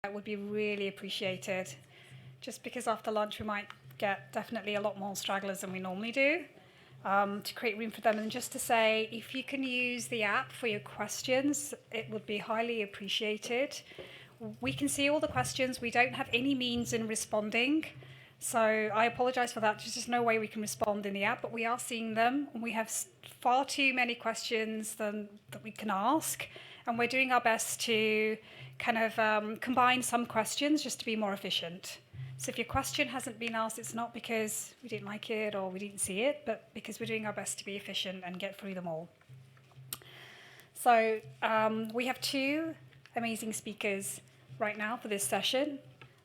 That would be really appreciated. Just because after lunch we might get definitely a lot more stragglers than we normally do, to create room for them. And just to say, if you can use the app for your questions, it would be highly appreciated. We can see all the questions. We don't have any means in responding. So I apologise for that. There's just no way we can respond in the app, but we are seeing them. And we have far too many questions that we can ask. And we're doing our best to kind of combine some questions just to be more efficient. So if your question hasn't been asked, it's not because we didn't like it or we didn't see it, but because we're doing our best to be efficient and get through them all. So we have two amazing speakers right now for this session.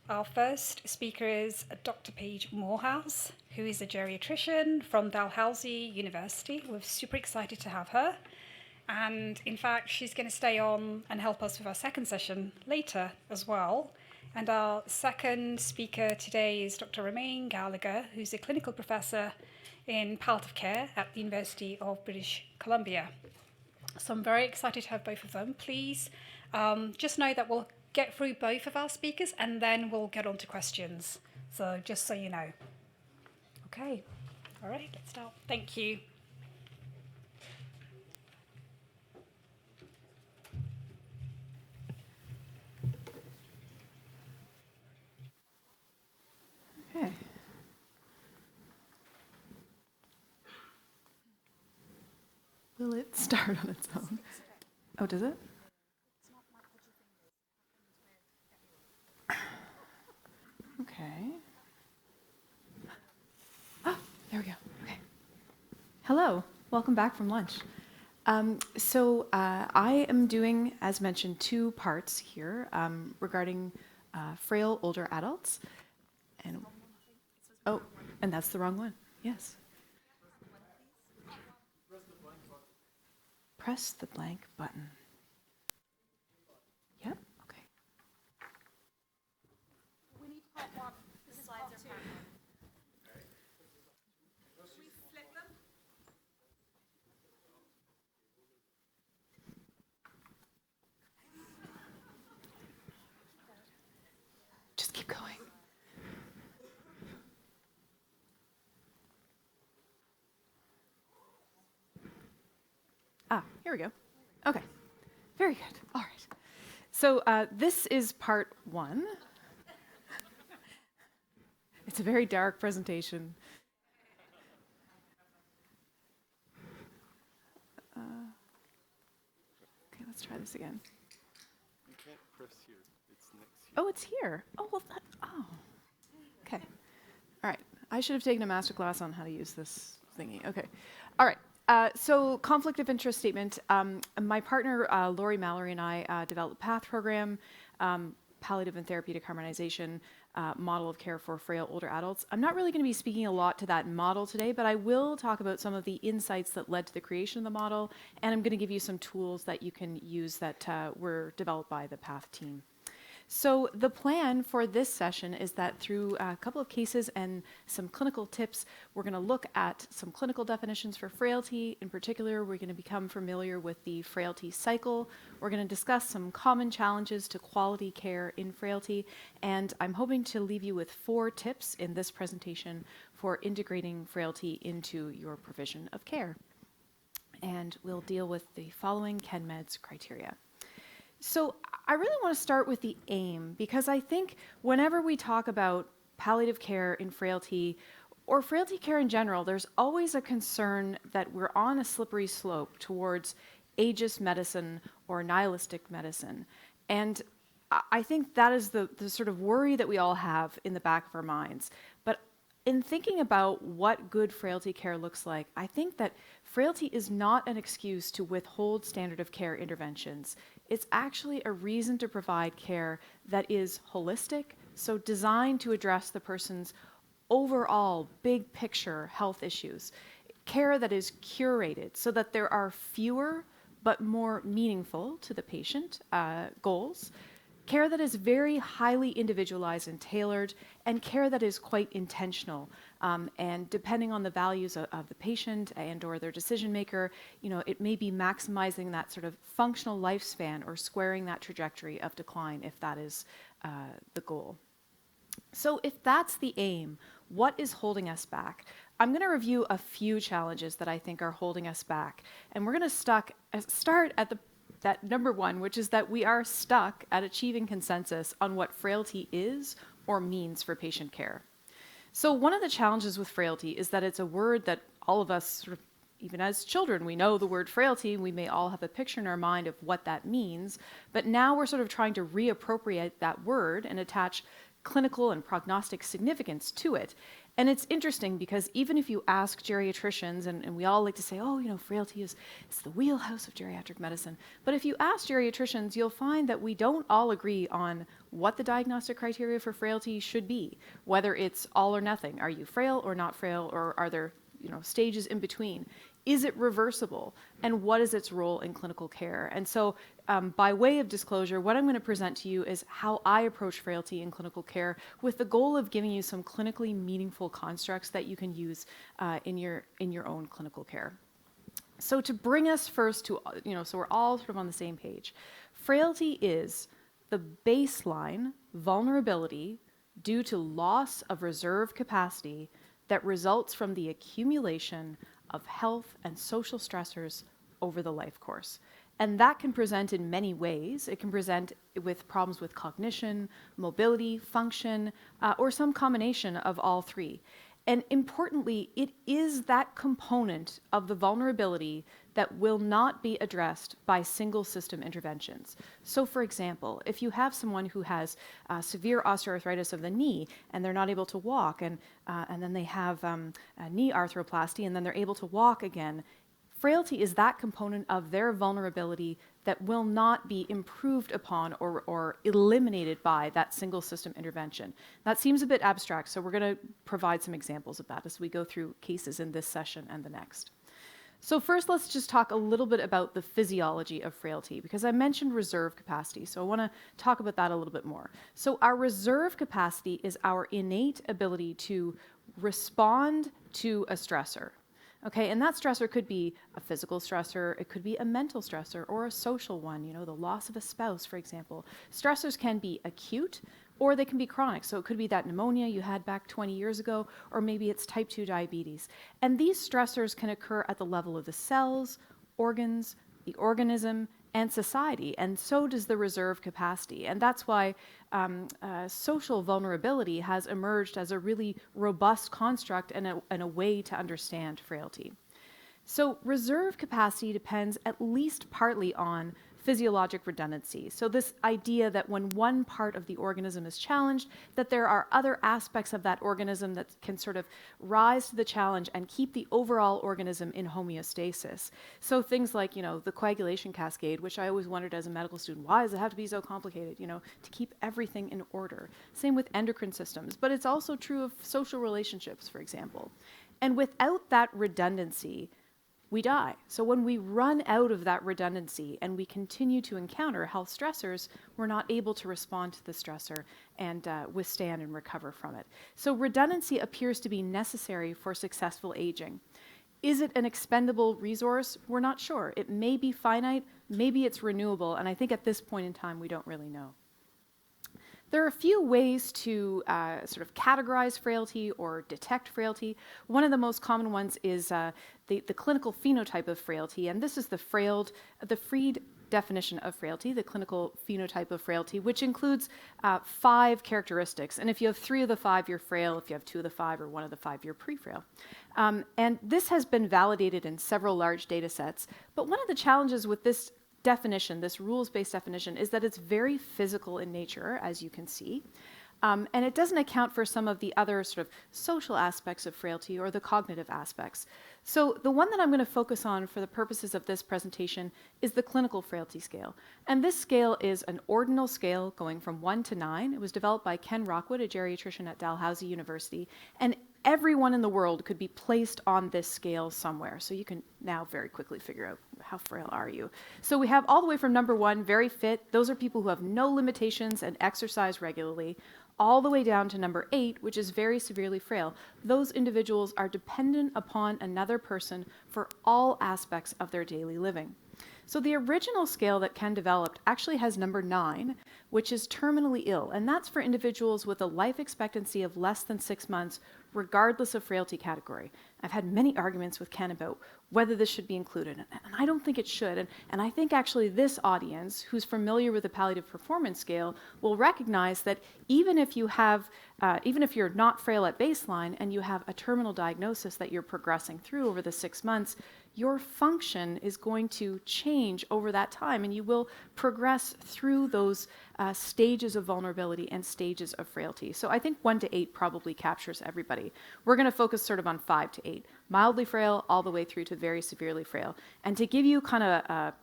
Our first speaker is Dr. Paige Moorhouse, who is a geriatrician from Dalhousie University. We're super excited to have her. And in fact, she's going to stay on and help us with our second session later as well. And our second speaker today is Dr. Romayne Gallager, who's a clinical professor in palliative care at the University of British Columbia. So I'm very excited to have both of them. Please just know that we'll get through both of our speakers and then we'll get on to questions. So just so you know. Okay, all right, let's start. Thank you. Okay. Will it start on its own? Oh, does it? Okay. Ah, there we go. Okay. Hello. Welcome back from lunch. I am doing, as mentioned, two parts here regarding frail older adults. And that's the wrong one. Yes. Press the blank button. Yep. Okay. We need part one. The slides are part one. Should we flip them? Just keep going. Here we go. Okay. Very good. All right. So this is part one. It's a very dark presentation. Okay, let's try this again. You can't press here. It's next here. Oh, it's here. Oh, well, okay. All right. I should have taken a masterclass on how to use this thingy. Okay. All right. So conflict of interest statement. My partner, Lori Mallory, and I developed the PATH program, Palliative and Therapeutic Harmonization model of care for frail older adults. I'm not really going to be speaking a lot to that model today, but I will talk about some of the insights that led to the creation of the model, and I'm going to give you some tools that you can use that were developed by the PATH team. So the plan for this session is that through a couple of cases and some clinical tips, we're going to look at some clinical definitions for frailty. In particular, we're going to become familiar with the frailty cycle. We're going to discuss some common challenges to quality care in frailty, and I'm hoping to leave you with 4 tips in this presentation for integrating frailty into your provision of care. And we'll deal with the following ChenMeds criteria. So I really want to start with the aim, because I think whenever we talk about palliative care in frailty, or frailty care in general, there's always a concern that we're on a slippery slope towards ageist medicine or nihilistic medicine. And I think that is the sort of worry that we all have in the back of our minds. But in thinking about what good frailty care looks like, I think that frailty is not an excuse to withhold standard of care interventions. It's actually a reason to provide care that is holistic, so designed to address the person's overall big picture health issues. Care that is curated so that there are fewer but more meaningful to the patient goals. Care that is very highly individualized and tailored, and care that is quite intentional. And depending on the values of the patient and or their decision maker, it may be maximizing that sort of functional lifespan or squaring that trajectory of decline if that is the goal. So if that's the aim, what is holding us back? I'm going to review a few challenges that I think are holding us back. And we're going to start at that number one, which is that we are stuck at achieving consensus on what frailty is or means for patient care. So one of the challenges with frailty is that it's a word that all of us, sort of, even as children, we know the word frailty. We may all have a picture in our mind of what that means. But now we're sort of trying to reappropriate that word and attach clinical and prognostic significance to it. And it's interesting because even if you ask geriatricians, and we all like to say, oh, frailty is the wheelhouse of geriatric medicine. But if you ask geriatricians, you'll find that we don't all agree on what the diagnostic criteria for frailty should be, whether it's all or nothing. Are you frail or not frail, or are there stages in between? Is it reversible? And what is its role in clinical care? And so by way of disclosure, what I'm going to present to you is how I approach frailty in clinical care, with the goal of giving you some clinically meaningful constructs that you can use in your own clinical care. So to bring us first to, so we're all sort of on the same page, frailty is the baseline vulnerability due to loss of reserve capacity that results from the accumulation of health and social stressors over the life course. And that can present in many ways. It can present with problems with cognition, mobility, function, or some combination of all three. And importantly, it is that component of the vulnerability that will not be addressed by single system interventions. So for example, if you have someone who has severe osteoarthritis of the knee and they're not able to walk, and then they have a knee arthroplasty and then they're able to walk again, frailty is that component of their vulnerability that will not be improved upon or eliminated by that single system intervention. That seems a bit abstract, so we're going to provide some examples of that as we go through cases in this session and the next. So first, let's just talk a little bit about the physiology of frailty, because I mentioned reserve capacity, so I want to talk about that a little bit more. So our reserve capacity is our innate ability to respond to a stressor. Okay, and that stressor could be a physical stressor, it could be a mental stressor, or a social one, the loss of a spouse, for example. Stressors can be acute, or they can be chronic. So it could be that pneumonia you had back 20 years ago, or maybe it's type 2 diabetes. And these stressors can occur at the level of the cells, organs, the organism, and society, and so does the reserve capacity. And that's why social vulnerability has emerged as a really robust construct and a way to understand frailty. So reserve capacity depends at least partly on physiologic redundancy. So this idea that when one part of the organism is challenged, that there are other aspects of that organism that can sort of rise to the challenge and keep the overall organism in homeostasis. So things like, the coagulation cascade, which I always wondered as a medical student, why does it have to be so complicated, to keep everything in order? Same with endocrine systems, but it's also true of social relationships, for example. And without that redundancy, we die. So when we run out of that redundancy and we continue to encounter health stressors, we're not able to respond to the stressor and withstand and recover from it. So redundancy appears to be necessary for successful aging. Is it an expendable resource? We're not sure. It may be finite, maybe it's renewable, and I think at this point in time we don't really know. There are a few ways to sort of categorize frailty or detect frailty. One of the most common ones is the clinical phenotype of frailty, and this is the Fried definition of frailty, the clinical phenotype of frailty, which includes 5 characteristics. And if you have 3 of the 5, you're frail. If you have 2 of the 5 or 1 of the 5, you're pre-frail. And this has been validated in several large data sets. But one of the challenges with this definition, this rules-based definition, is that it's very physical in nature, as you can see. And it doesn't account for some of the other sort of social aspects of frailty or the cognitive aspects. So the one that I'm going to focus on for the purposes of this presentation is the clinical frailty scale. And this scale is an ordinal scale going from 1 to 9. It was developed by Ken Rockwood, a geriatrician at Dalhousie University. And everyone in the world could be placed on this scale somewhere. So you can now very quickly figure out how frail are you. So we have all the way from number 1, very fit. Those are people who have no limitations and exercise regularly, all the way down to number 8, which is very severely frail. Those individuals are dependent upon another person for all aspects of their daily living. So the original scale that Ken developed actually has number 9, which is terminally ill, and that's for individuals with a life expectancy of less than 6 months, regardless of frailty category. I've had many arguments with Ken about whether this should be included, and I don't think it should, and I think actually this audience, who's familiar with the Palliative Performance Scale, will recognize that even if you're not frail at baseline and you have a terminal diagnosis that you're progressing through over the 6 months, your function is going to change over that time, and you will progress through those stages of vulnerability and stages of frailty. So I think 1 to 8 probably captures everybody. We're going to focus sort of on 5 to 8, mildly frail all the way through to very severely frail. And to give you kind of a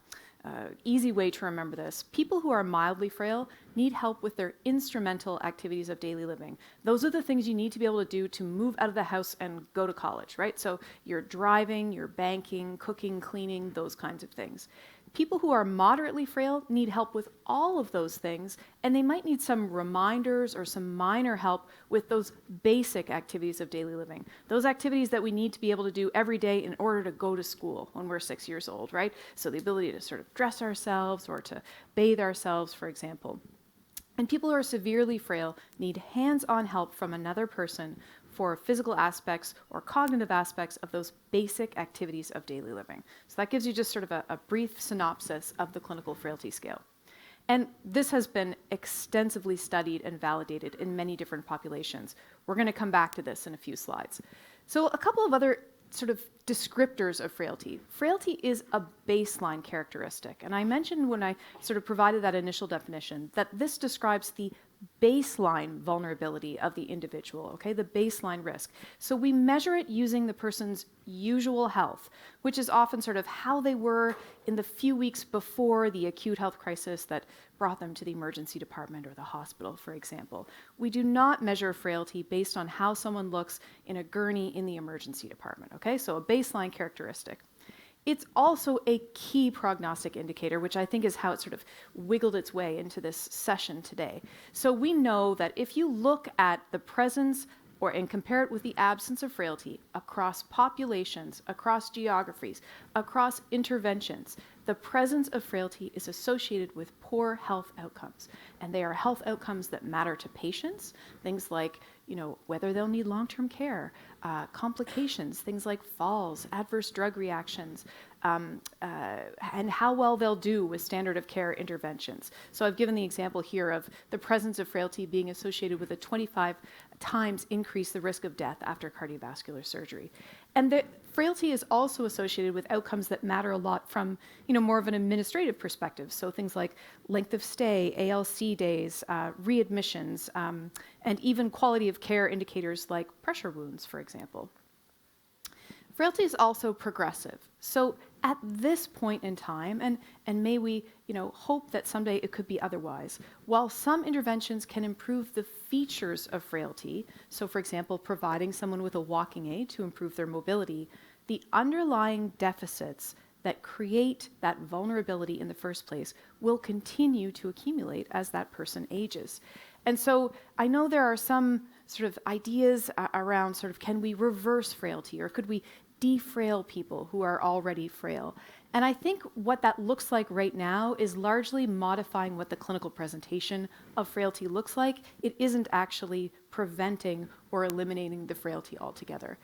easy way to remember this, people who are mildly frail need help with their instrumental activities of daily living. Those are the things you need to be able to do to move out of the house and go to college, right? So you're driving, you're banking, cooking, cleaning, those kinds of things. People who are moderately frail need help with all of those things, and they might need some reminders or some minor help with those basic activities of daily living. Those activities that we need to be able to do every day in order to go to school when we're 6 years old, right? So the ability to sort of dress ourselves or to bathe ourselves, for example. And people who are severely frail need hands-on help from another person for physical aspects or cognitive aspects of those basic activities of daily living. So that gives you just sort of a brief synopsis of the clinical frailty scale. And this has been extensively studied and validated in many different populations. We're going to come back to this in a few slides. So a couple of other sort of descriptors of frailty. Frailty is a baseline characteristic. And I mentioned when I sort of provided that initial definition that this describes the baseline vulnerability of the individual, okay, the baseline risk. So we measure it using the person's usual health, which is often sort of how they were in the few weeks before the acute health crisis that brought them to the emergency department or the hospital, for example. We do not measure frailty based on how someone looks in a gurney in the emergency department, okay? So a baseline characteristic. It's also a key prognostic indicator, which I think is how it sort of wiggled its way into this session today. So we know that if you look at the presence and compare it with the absence of frailty across populations, across geographies, across interventions, the presence of frailty is associated with poor health outcomes. And they are health outcomes that matter to patients, things like, whether they'll need long-term care, complications, things like falls, adverse drug reactions, and how well they'll do with standard of care interventions. So I've given the example here of the presence of frailty being associated with a 25 times increase the risk of death after cardiovascular surgery. And the frailty is also associated with outcomes that matter a lot from, more of an administrative perspective. So things like length of stay, ALC days, readmissions, and even quality of care indicators like pressure wounds, for example. Frailty is also progressive. So at this point in time, and may we hope that someday it could be otherwise, while some interventions can improve the features of frailty, so for example, providing someone with a walking aid to improve their mobility, the underlying deficits that create that vulnerability in the first place will continue to accumulate as that person ages. And so I know there are some sort of ideas around sort of, can we reverse frailty, or could we defrail people who are already frail? And I think what that looks like right now is largely modifying what the clinical presentation of frailty looks like. It isn't actually preventing or eliminating the frailty altogether.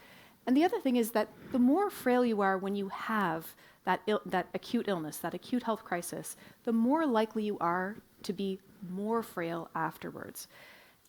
And the other thing is that the more frail you are when you have that acute illness, that acute health crisis, the more likely you are to be more frail afterwards.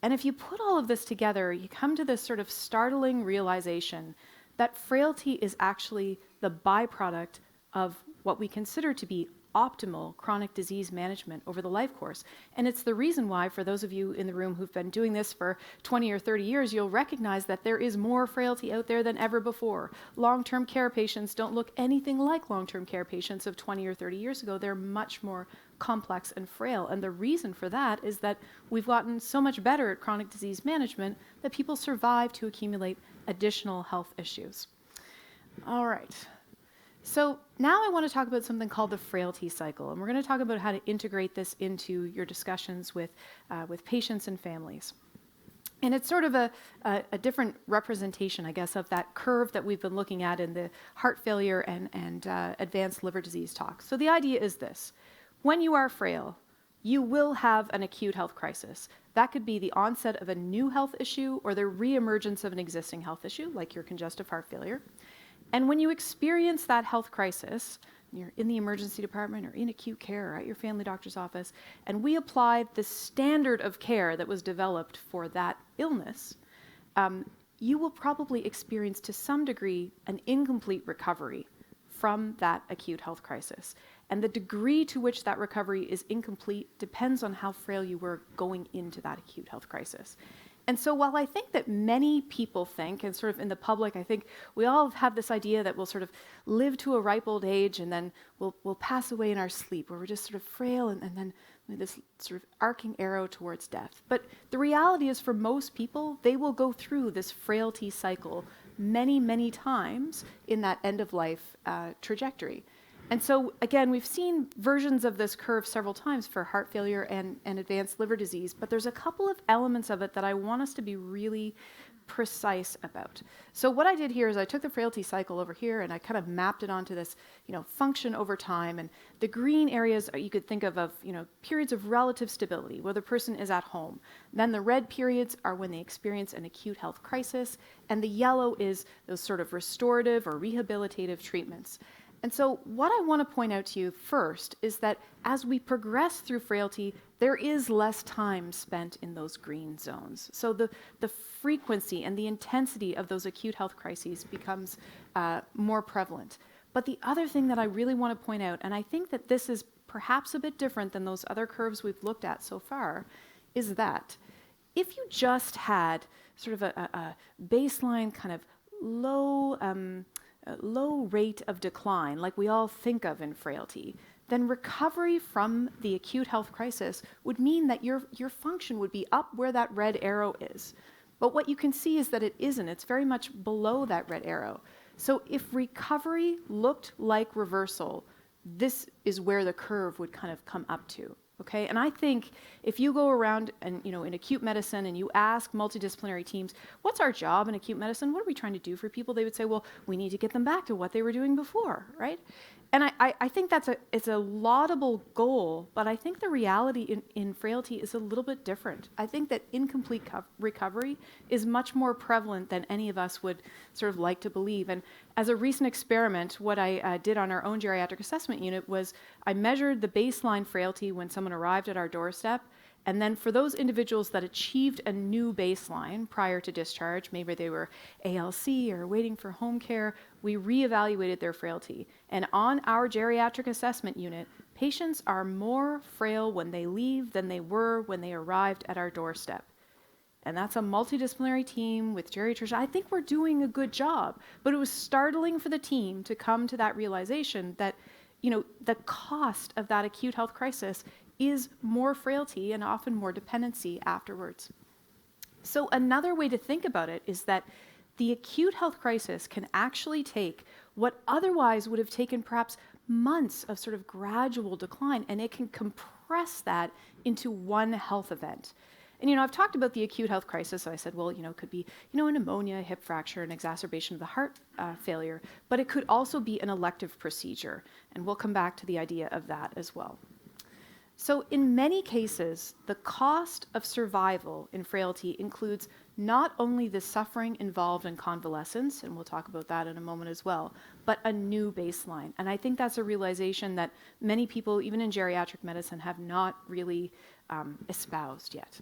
And if you put all of this together, you come to this sort of startling realization that frailty is actually the byproduct of what we consider to be optimal chronic disease management over the life course. And it's the reason why, for those of you in the room who've been doing this for 20 or 30 years, you'll recognize that there is more frailty out there than ever before. Long-term care patients don't look anything like long-term care patients of 20 or 30 years ago. They're much more complex and frail. And the reason for that is that we've gotten so much better at chronic disease management that people survive to accumulate additional health issues. All right. So now I want to talk about something called the frailty cycle, and we're going to talk about how to integrate this into your discussions with patients and families. And it's sort of a different representation, I guess, of that curve that we've been looking at in the heart failure and advanced liver disease talk. So the idea is this: when you are frail, you will have an acute health crisis. That could be the onset of a new health issue or the reemergence of an existing health issue, like your congestive heart failure. And when you experience that health crisis, you're in the emergency department or in acute care or at your family doctor's office, and we applied the standard of care that was developed for that illness, you will probably experience to some degree an incomplete recovery from that acute health crisis. And the degree to which that recovery is incomplete depends on how frail you were going into that acute health crisis. And so while I think that many people think, and sort of in the public, I think we all have this idea that we'll sort of live to a ripe old age and then we'll pass away in our sleep, where we're just sort of frail and then this sort of arcing arrow towards death. But the reality is, for most people, they will go through this frailty cycle many, many times in that end-of-life trajectory. And so, again, we've seen versions of this curve several times for heart failure and advanced liver disease, but there's a couple of elements of it that I want us to be really precise about. So what I did here is I took the frailty cycle over here and I kind of mapped it onto this, function over time. And the green areas you could think of, periods of relative stability, where the person is at home. Then the red periods are when they experience an acute health crisis, and the yellow is those sort of restorative or rehabilitative treatments. And so what I want to point out to you first is that as we progress through frailty, there is less time spent in those green zones. So the frequency and the intensity of those acute health crises becomes more prevalent. But the other thing that I really want to point out, and I think that this is perhaps a bit different than those other curves we've looked at so far, is that if you just had sort of a baseline kind of low rate of decline, like we all think of in frailty, then recovery from the acute health crisis would mean that your function would be up where that red arrow is. But what you can see is that it isn't. It's very much below that red arrow. So if recovery looked like reversal, this is where the curve would kind of come up to. Okay, and I think if you go around and, in acute medicine and you ask multidisciplinary teams, what's our job in acute medicine? What are we trying to do for people? They would say, well, we need to get them back to what they were doing before, right? And I think it's a laudable goal, but I think the reality in frailty is a little bit different. I think that incomplete recovery is much more prevalent than any of us would sort of like to believe. And as a recent experiment, what I did on our own geriatric assessment unit was I measured the baseline frailty when someone arrived at our doorstep. And then for those individuals that achieved a new baseline prior to discharge, maybe they were ALC or waiting for home care, we reevaluated their frailty. And on our geriatric assessment unit, patients are more frail when they leave than they were when they arrived at our doorstep. And that's a multidisciplinary team with geriatricians. I think we're doing a good job. But it was startling for the team to come to that realization that, the cost of that acute health crisis is more frailty and often more dependency afterwards. So another way to think about it is that the acute health crisis can actually take what otherwise would have taken perhaps months of sort of gradual decline, and it can compress that into one health event. And, I've talked about the acute health crisis. So I said, well, it could be, a pneumonia, a hip fracture, an exacerbation of the heart failure, but it could also be an elective procedure. And we'll come back to the idea of that as well. So in many cases, the cost of survival in frailty includes not only the suffering involved in convalescence, and we'll talk about that in a moment as well, but a new baseline. And I think that's a realization that many people, even in geriatric medicine, have not really espoused yet.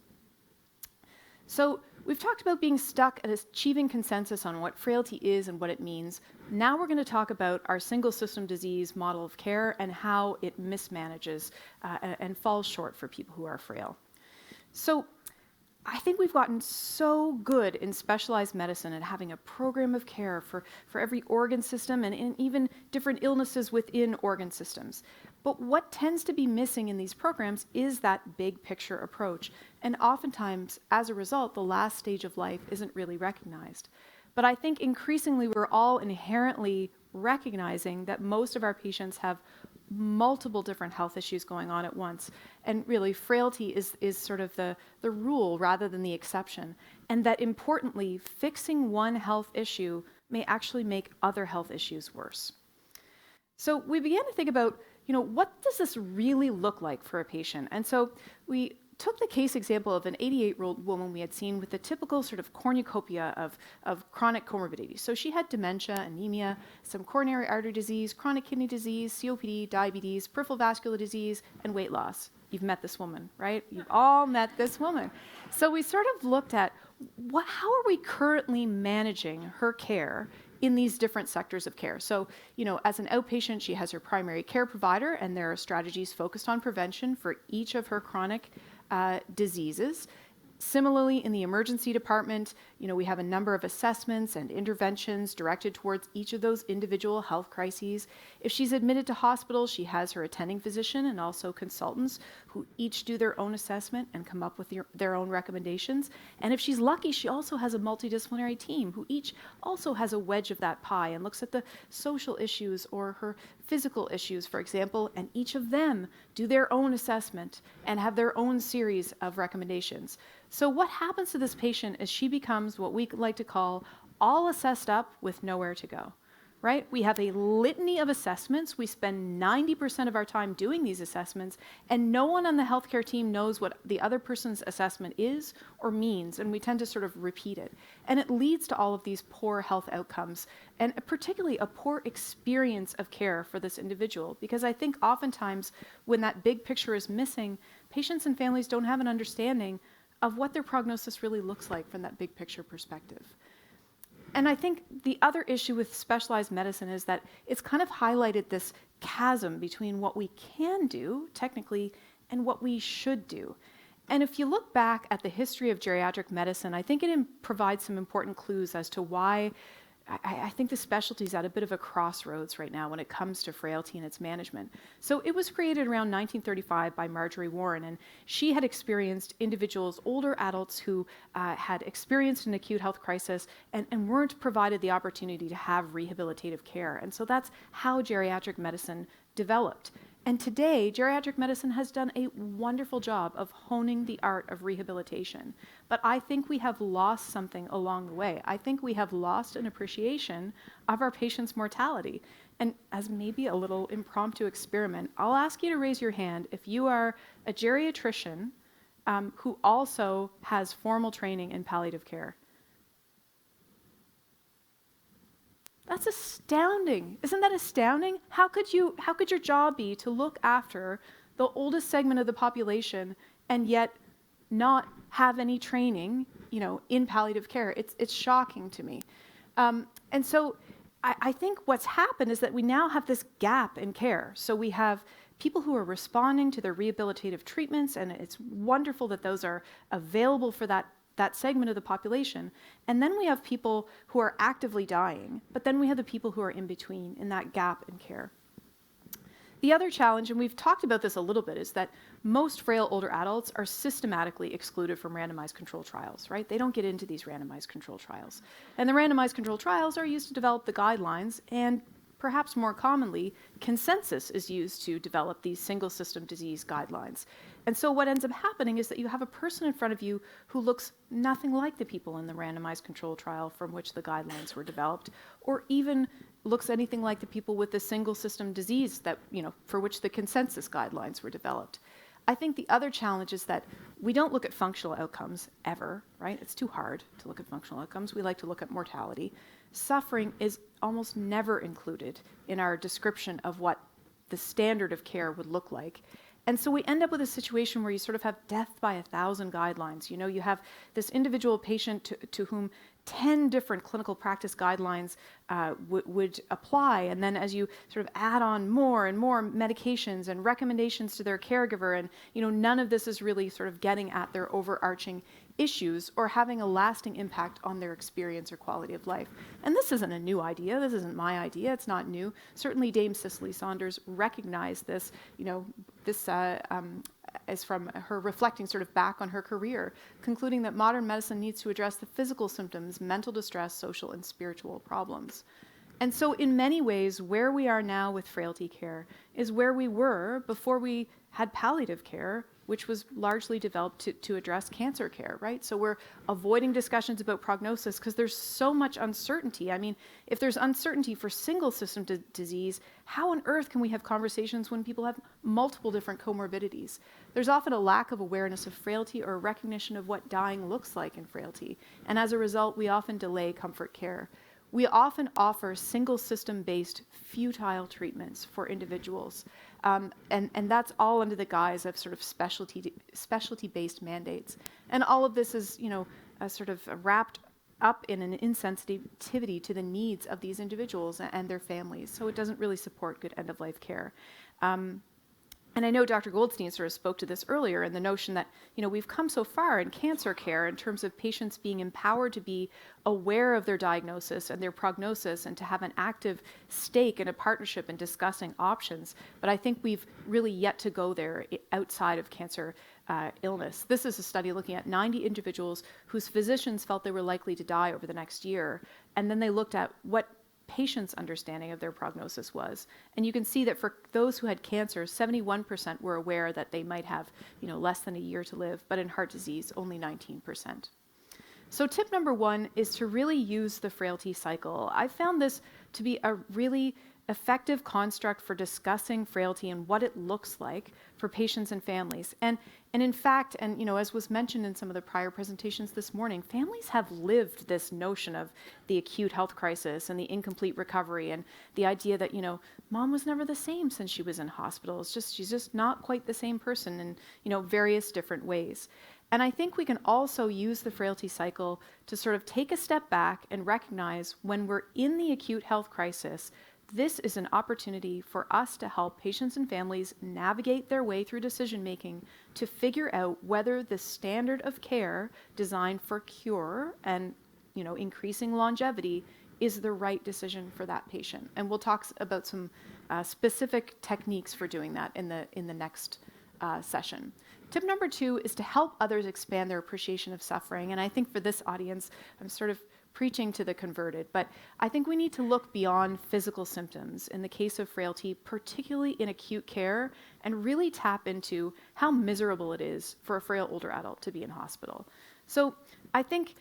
So we've talked about being stuck at achieving consensus on what frailty is and what it means. Now we're going to talk about our single system disease model of care and how it mismanages and falls short for people who are frail. So I think we've gotten so good in specialized medicine at having a program of care for every organ system and even different illnesses within organ systems. But what tends to be missing in these programs is that big picture approach. And oftentimes, as a result, the last stage of life isn't really recognized. But I think increasingly we're all inherently recognizing that most of our patients have multiple different health issues going on at once. And really, frailty is sort of the rule rather than the exception. And that importantly, fixing one health issue may actually make other health issues worse. So we began to think about, what does this really look like for a patient? And so we took the case example of an 88-year-old woman we had seen with the typical sort of cornucopia of chronic comorbidities. So she had dementia, anemia, some coronary artery disease, chronic kidney disease, COPD, diabetes, peripheral vascular disease, and weight loss. You've met this woman, right? You've all met this woman. So we sort of looked at how are we currently managing her care in these different sectors of care. So, as an outpatient, she has her primary care provider, and there are strategies focused on prevention for each of her chronic diseases. Similarly, in the emergency department, we have a number of assessments and interventions directed towards each of those individual health crises. If she's admitted to hospital, she has her attending physician and also consultants who each do their own assessment and come up with their own recommendations. And if she's lucky, she also has a multidisciplinary team who each also has a wedge of that pie and looks at the social issues or her physical issues, for example, and each of them do their own assessment and have their own series of recommendations. So what happens to this patient is she becomes what we like to call all assessed up with nowhere to go, right? We have a litany of assessments. We spend 90% of our time doing these assessments, and no one on the healthcare team knows what the other person's assessment is or means, and we tend to sort of repeat it. And it leads to all of these poor health outcomes, and particularly a poor experience of care for this individual, because I think oftentimes when that big picture is missing, patients and families don't have an understanding of what their prognosis really looks like from that big picture perspective. And I think the other issue with specialized medicine is that it's kind of highlighted this chasm between what we can do, technically, and what we should do. And if you look back at the history of geriatric medicine, I think it provides some important clues as to why I think the specialty is at a bit of a crossroads right now when it comes to frailty and its management. So it was created around 1935 by Marjorie Warren, and she had experienced individuals, older adults who had experienced an acute health crisis and weren't provided the opportunity to have rehabilitative care. And so that's how geriatric medicine developed. And today, geriatric medicine has done a wonderful job of honing the art of rehabilitation. But I think we have lost something along the way. I think we have lost an appreciation of our patients' mortality. And as maybe a little impromptu experiment, I'll ask you to raise your hand if you are a geriatrician who also has formal training in palliative care. That's astounding. Isn't that astounding? How could your job be to look after the oldest segment of the population and yet not have any training, in palliative care? It's shocking to me. And so I think what's happened is that we now have this gap in care. So we have people who are responding to their rehabilitative treatments, and it's wonderful that those are available for that segment of the population. And then we have people who are actively dying, but then we have the people who are in between in that gap in care. The other challenge, and we've talked about this a little bit, is that most frail older adults are systematically excluded from randomized control trials, right? They don't get into these randomized control trials. And the randomized control trials are used to develop the guidelines, and perhaps more commonly, consensus is used to develop these single system disease guidelines. And so what ends up happening is that you have a person in front of you who looks nothing like the people in the randomized control trial from which the guidelines were developed, or even looks anything like the people with the single system disease that, for which the consensus guidelines were developed. I think the other challenge is that we don't look at functional outcomes ever, right? It's too hard to look at functional outcomes. We like to look at mortality. Suffering is almost never included in our description of what the standard of care would look like. And so we end up with a situation where you sort of have death by 1,000 guidelines. You have this individual patient to whom 10 different clinical practice guidelines would apply. And then as you sort of add on more and more medications and recommendations to their caregiver, and none of this is really sort of getting at their overarching issues or having a lasting impact on their experience or quality of life. And this isn't a new idea. This isn't my idea. It's not new. Certainly Dame Cicely Saunders recognized this. This is from her reflecting sort of back on her career, concluding that modern medicine needs to address the physical symptoms, mental distress, social and spiritual problems. And so in many ways, where we are now with frailty care is where we were before we had palliative care which was largely developed to address cancer care, right? So we're avoiding discussions about prognosis because there's so much uncertainty. I mean, if there's uncertainty for single system disease, how on earth can we have conversations when people have multiple different comorbidities? There's often a lack of awareness of frailty or recognition of what dying looks like in frailty. And as a result, we often delay comfort care. We often offer single system-based futile treatments for individuals. And that's all under the guise of sort of specialty-based mandates. And all of this is, sort of wrapped up in an insensitivity to the needs of these individuals and their families. So it doesn't really support good end-of-life care. And I know Dr. Goldstein sort of spoke to this earlier, in the notion that, we've come so far in cancer care in terms of patients being empowered to be aware of their diagnosis and their prognosis and to have an active stake in a partnership in discussing options. But I think we've really yet to go there outside of cancer illness. This is a study looking at 90 individuals whose physicians felt they were likely to die over the next year. And then they looked at what patients' understanding of their prognosis was. And you can see that for those who had cancer, 71% were aware that they might have, less than a year to live, but in heart disease, only 19%. So tip number 1 is to really use the frailty cycle. I found this to be a really effective construct for discussing frailty and what it looks like for patients and families. And in fact, as was mentioned in some of the prior presentations this morning, families have lived this notion of the acute health crisis and the incomplete recovery and the idea that, mom was never the same since she was in hospital. She's just not quite the same person in, various different ways. And I think we can also use the frailty cycle to sort of take a step back and recognize when we're in the acute health crisis, this is an opportunity for us to help patients and families navigate their way through decision making to figure out whether the standard of care designed for cure and, increasing longevity is the right decision for that patient. And we'll talk about some specific techniques for doing that in the next session. Tip number 2 is to help others expand their appreciation of suffering. And I think for this audience, I'm sort of preaching to the converted, but I think we need to look beyond physical symptoms in the case of frailty, particularly in acute care, and really tap into how miserable it is for a frail older adult to be in hospital. So I think,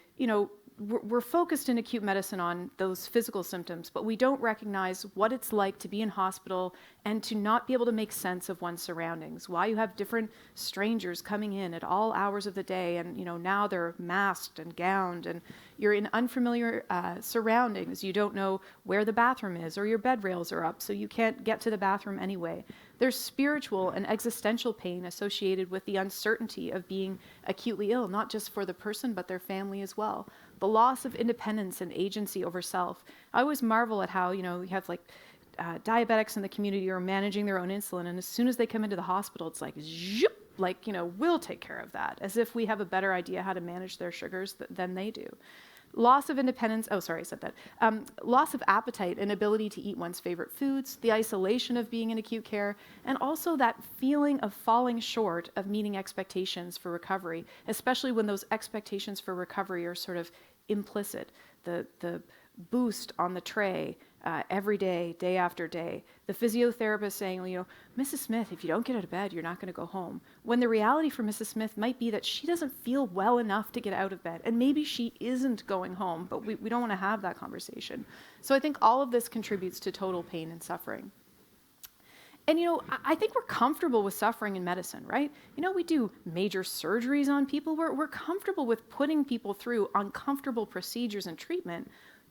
we're focused in acute medicine on those physical symptoms, but we don't recognize what it's like to be in hospital and to not be able to make sense of one's surroundings. Why you have different strangers coming in at all hours of the day, and now they're masked and gowned, and you're in unfamiliar surroundings. You don't know where the bathroom is, or your bed rails are up, so you can't get to the bathroom anyway. There's spiritual and existential pain associated with the uncertainty of being acutely ill, not just for the person, but their family as well. The loss of independence and agency over self. I always marvel at how, you have diabetics in the community who are managing their own insulin, and as soon as they come into the hospital, it's like, zhoop, we'll take care of that, as if we have a better idea how to manage their sugars than they do. Loss of independence, loss of appetite and ability to eat one's favorite foods, the isolation of being in acute care, and also that feeling of falling short of meeting expectations for recovery, especially when those expectations for recovery are sort of implicit. The boost on the tray every day, day after day. The physiotherapist saying, Mrs. Smith, if you don't get out of bed, you're not going to go home. When the reality for Mrs. Smith might be that she doesn't feel well enough to get out of bed. And maybe she isn't going home, but we don't want to have that conversation. So I think all of this contributes to total pain and suffering. And, I think we're comfortable with suffering in medicine, right? We do major surgeries on people. We're comfortable with putting people through uncomfortable procedures and treatment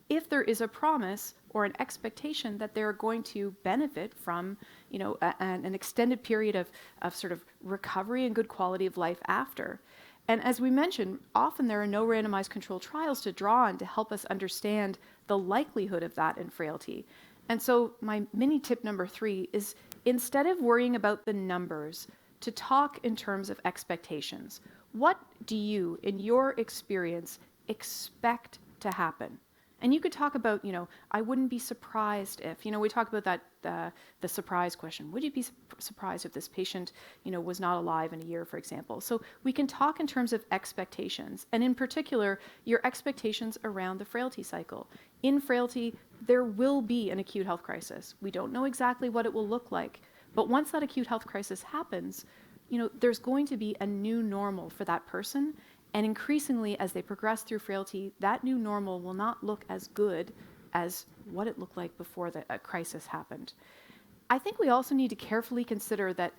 if there is a promise or an expectation that they're going to benefit from, an extended period of sort of recovery and good quality of life after. And as we mentioned, often there are no randomized controlled trials to draw on to help us understand the likelihood of that in frailty. And so my mini tip number 3 is, instead of worrying about the numbers, to talk in terms of expectations. What do you, in your experience, expect to happen? And you could talk about, I wouldn't be surprised if, we talk about that, the surprise question. Would you be surprised if this patient, was not alive in a year, for example? So we can talk in terms of expectations, and in particular, your expectations around the frailty cycle. In frailty, there will be an acute health crisis. We don't know exactly what it will look like, but once that acute health crisis happens, there's going to be a new normal for that person. And increasingly, as they progress through frailty, that new normal will not look as good as what it looked like before a crisis happened. I think we also need to carefully consider that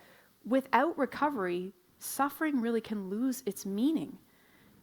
without recovery, suffering really can lose its meaning.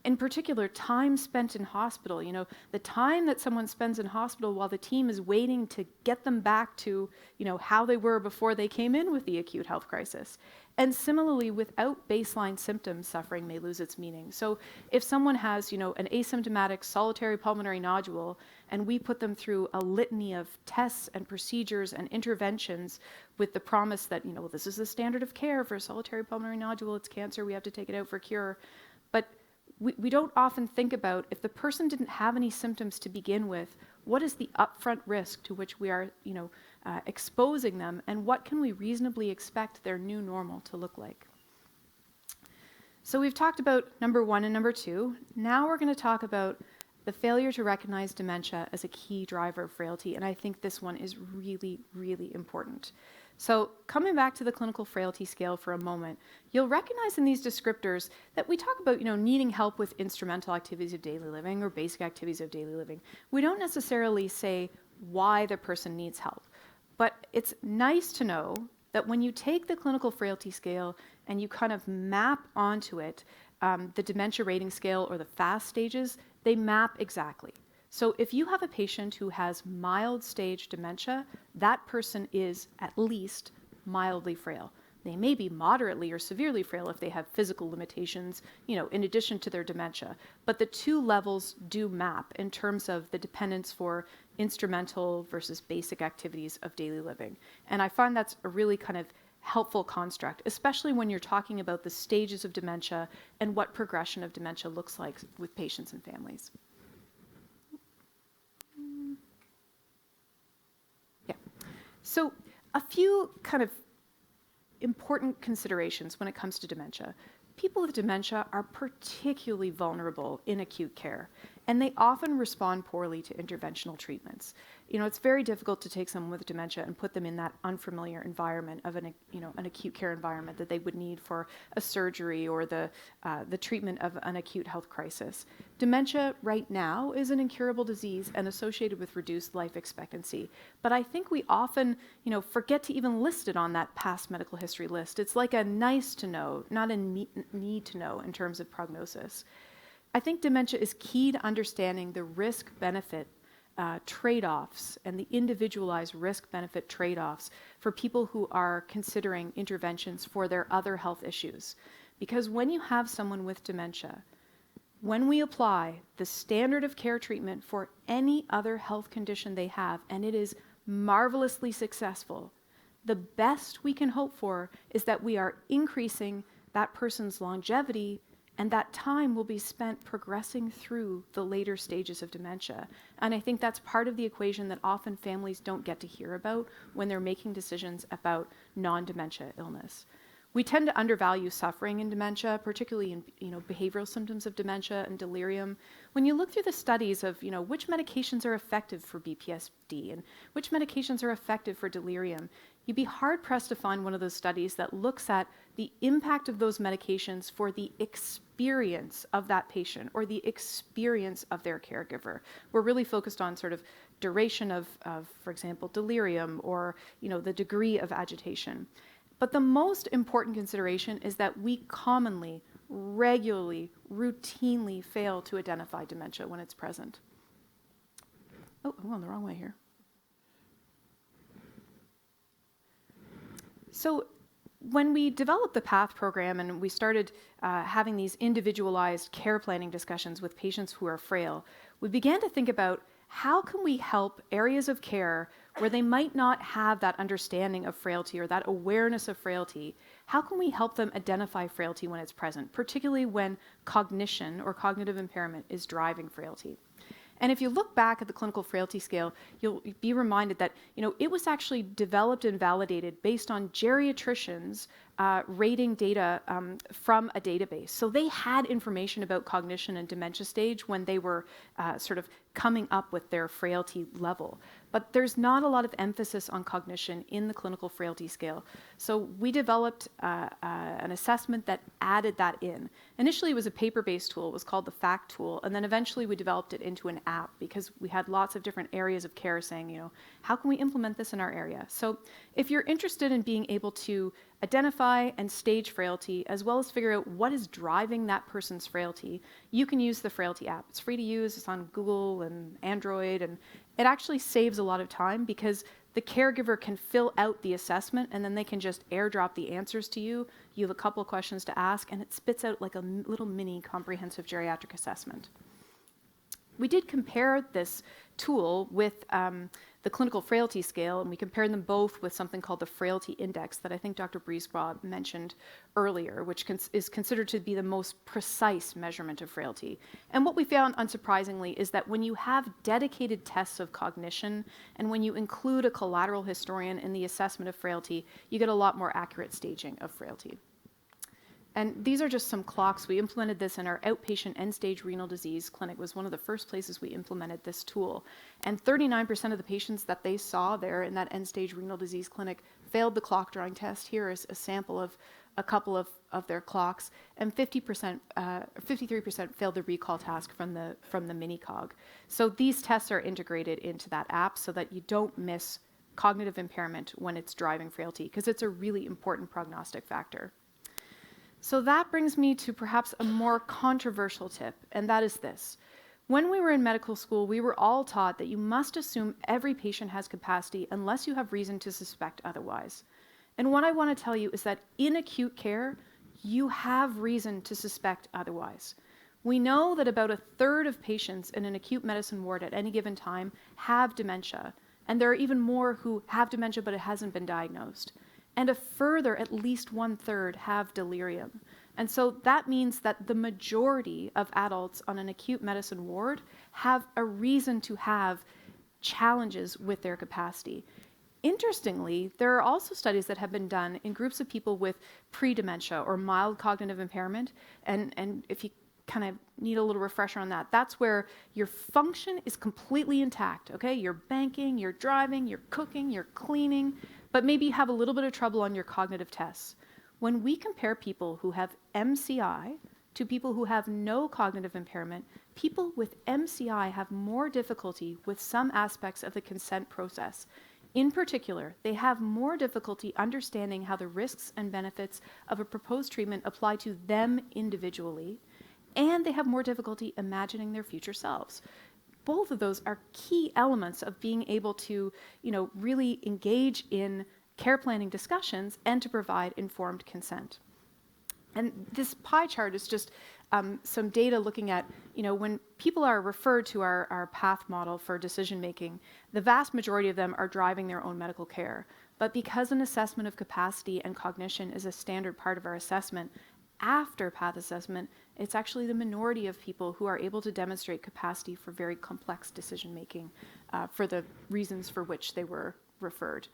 In particular, time spent in hospital, the time that someone spends in hospital while the team is waiting to get them back to, how they were before they came in with the acute health crisis. And similarly, without baseline symptoms, suffering may lose its meaning. So if someone has, an asymptomatic solitary pulmonary nodule, and we put them through a litany of tests and procedures and interventions with the promise that, this is the standard of care for a solitary pulmonary nodule, it's cancer, we have to take it out for cure. But we don't often think about, if the person didn't have any symptoms to begin with, what is the upfront risk to which we are, exposing them, and what can we reasonably expect their new normal to look like? So we've talked about number 1 and number 2. Now we're going to talk about the failure to recognize dementia as a key driver of frailty, and I think this one is really, really important. So coming back to the clinical frailty scale for a moment, you'll recognize in these descriptors that we talk about, needing help with instrumental activities of daily living or basic activities of daily living. We don't necessarily say why the person needs help, but it's nice to know that when you take the clinical frailty scale and you kind of map onto it the dementia rating scale or the FAST stages, they map exactly. So if you have a patient who has mild stage dementia, that person is at least mildly frail. They may be moderately or severely frail if they have physical limitations, in addition to their dementia. But the two levels do map in terms of the dependence for instrumental versus basic activities of daily living. And I find that's a really kind of helpful construct, especially when you're talking about the stages of dementia and what progression of dementia looks like with patients and families. So a few kind of important considerations when it comes to dementia. People with dementia are particularly vulnerable in acute care, and they often respond poorly to interventional treatments. It's very difficult to take someone with dementia and put them in that unfamiliar environment of an acute care environment that they would need for a surgery or the treatment of an acute health crisis. Dementia right now is an incurable disease and associated with reduced life expectancy. But I think we often, forget to even list it on that past medical history list. It's like a nice to know, not a need to know in terms of prognosis. I think dementia is key to understanding the risk-benefit trade-offs and the individualized risk-benefit trade-offs for people who are considering interventions for their other health issues. Because when you have someone with dementia, when we apply the standard of care treatment for any other health condition they have, and it is marvelously successful, the best we can hope for is that we are increasing that person's longevity, and that time will be spent progressing through the later stages of dementia. And I think that's part of the equation that often families don't get to hear about when they're making decisions about non-dementia illness. We tend to undervalue suffering in dementia, particularly in behavioral symptoms of dementia and delirium. When you look through the studies of which medications are effective for BPSD and which medications are effective for delirium, you'd be hard-pressed to find one of those studies that looks at the impact of those medications for the experience of that patient or the experience of their caregiver. We're really focused on sort of duration of for example, delirium or the degree of agitation. But the most important consideration is that we commonly, regularly, routinely fail to identify dementia when it's present. Oh, I'm going the wrong way here. So when we developed the PATH program and we started having these individualized care planning discussions with patients who are frail, we began to think about how can we help areas of care where they might not have that understanding of frailty or that awareness of frailty. How can we help them identify frailty when it's present, particularly when cognition or cognitive impairment is driving frailty? And if you look back at the clinical frailty scale, you'll be reminded that it was actually developed and validated based on geriatricians rating data from a database. So they had information about cognition and dementia stage when they were sort of coming up with their frailty level. But there's not a lot of emphasis on cognition in the clinical frailty scale. So we developed an assessment that added that in. Initially, it was a paper-based tool. It was called the FACT tool. And then eventually, we developed it into an app because we had lots of different areas of care saying, you know, how can we implement this in our area? So if you're interested in being able to identify and stage frailty, as well as figure out what is driving that person's frailty, you can use the Frailty app. It's free to use. It's on Google and Android, and it actually saves a lot of time because the caregiver can fill out the assessment and then they can just airdrop the answers to you. You have a couple of questions to ask, and it spits out like a little mini comprehensive geriatric assessment. We did compare this tool with the clinical frailty scale, and we compared them both with something called the Frailty Index that I think Dr. Briesbaugh mentioned earlier, which is considered to be the most precise measurement of frailty. And what we found, unsurprisingly, is that when you have dedicated tests of cognition and when you include a collateral historian in the assessment of frailty, you get a lot more accurate staging of frailty. And these are just some clocks. We implemented this in our outpatient end-stage renal disease clinic. It was one of the first places we implemented this tool. And 39% of the patients that they saw there in that end-stage renal disease clinic failed the clock drawing test. Here is a sample of a couple of their clocks, and 53% failed the recall task from the mini-cog. So these tests are integrated into that app so that you don't miss cognitive impairment when it's driving frailty, because it's a really important prognostic factor. So that brings me to perhaps a more controversial tip, and that is this. When we were in medical school, we were all taught that you must assume every patient has capacity unless you have reason to suspect otherwise. And what I want to tell you is that in acute care, you have reason to suspect otherwise. We know that about a third of patients in an acute medicine ward at any given time have dementia, and there are even more who have dementia but it hasn't been diagnosed. And a further, at least 1/3 have delirium. And so that means that the majority of adults on an acute medicine ward have a reason to have challenges with their capacity. Interestingly, there are also studies that have been done in groups of people with pre-dementia or mild cognitive impairment. And if you kind of need a little refresher on that, that's where your function is completely intact, okay? You're banking, you're driving, you're cooking, you're cleaning, but maybe you have a little bit of trouble on your cognitive tests. When we compare people who have MCI to people who have no cognitive impairment, people with MCI have more difficulty with some aspects of the consent process. In particular, they have more difficulty understanding how the risks and benefits of a proposed treatment apply to them individually, and they have more difficulty imagining their future selves. Both of those are key elements of being able to, really engage in care planning discussions and to provide informed consent. And this pie chart is just some data looking at, when people are referred to our path model for decision making, the vast majority of them are driving their own medical care. But because an assessment of capacity and cognition is a standard part of our assessment, after path assessment, it's actually the minority of people who are able to demonstrate capacity for very complex decision making for the reasons for which they were referred.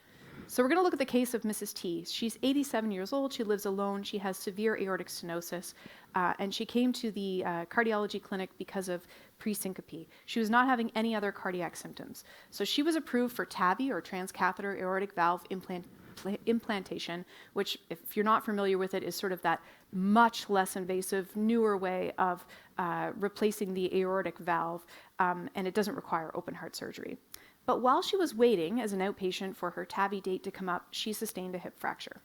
So we're going to look at the case of Mrs. T. She's 87 years old. She lives alone. She has severe aortic stenosis, and she came to the cardiology clinic because of presyncope. She was not having any other cardiac symptoms. So she was approved for TAVI, or transcatheter aortic valve implantation, which, if you're not familiar with it, is sort of that much less invasive, newer way of replacing the aortic valve, and it doesn't require open heart surgery. But while she was waiting as an outpatient for her TAVI date to come up, she sustained a hip fracture.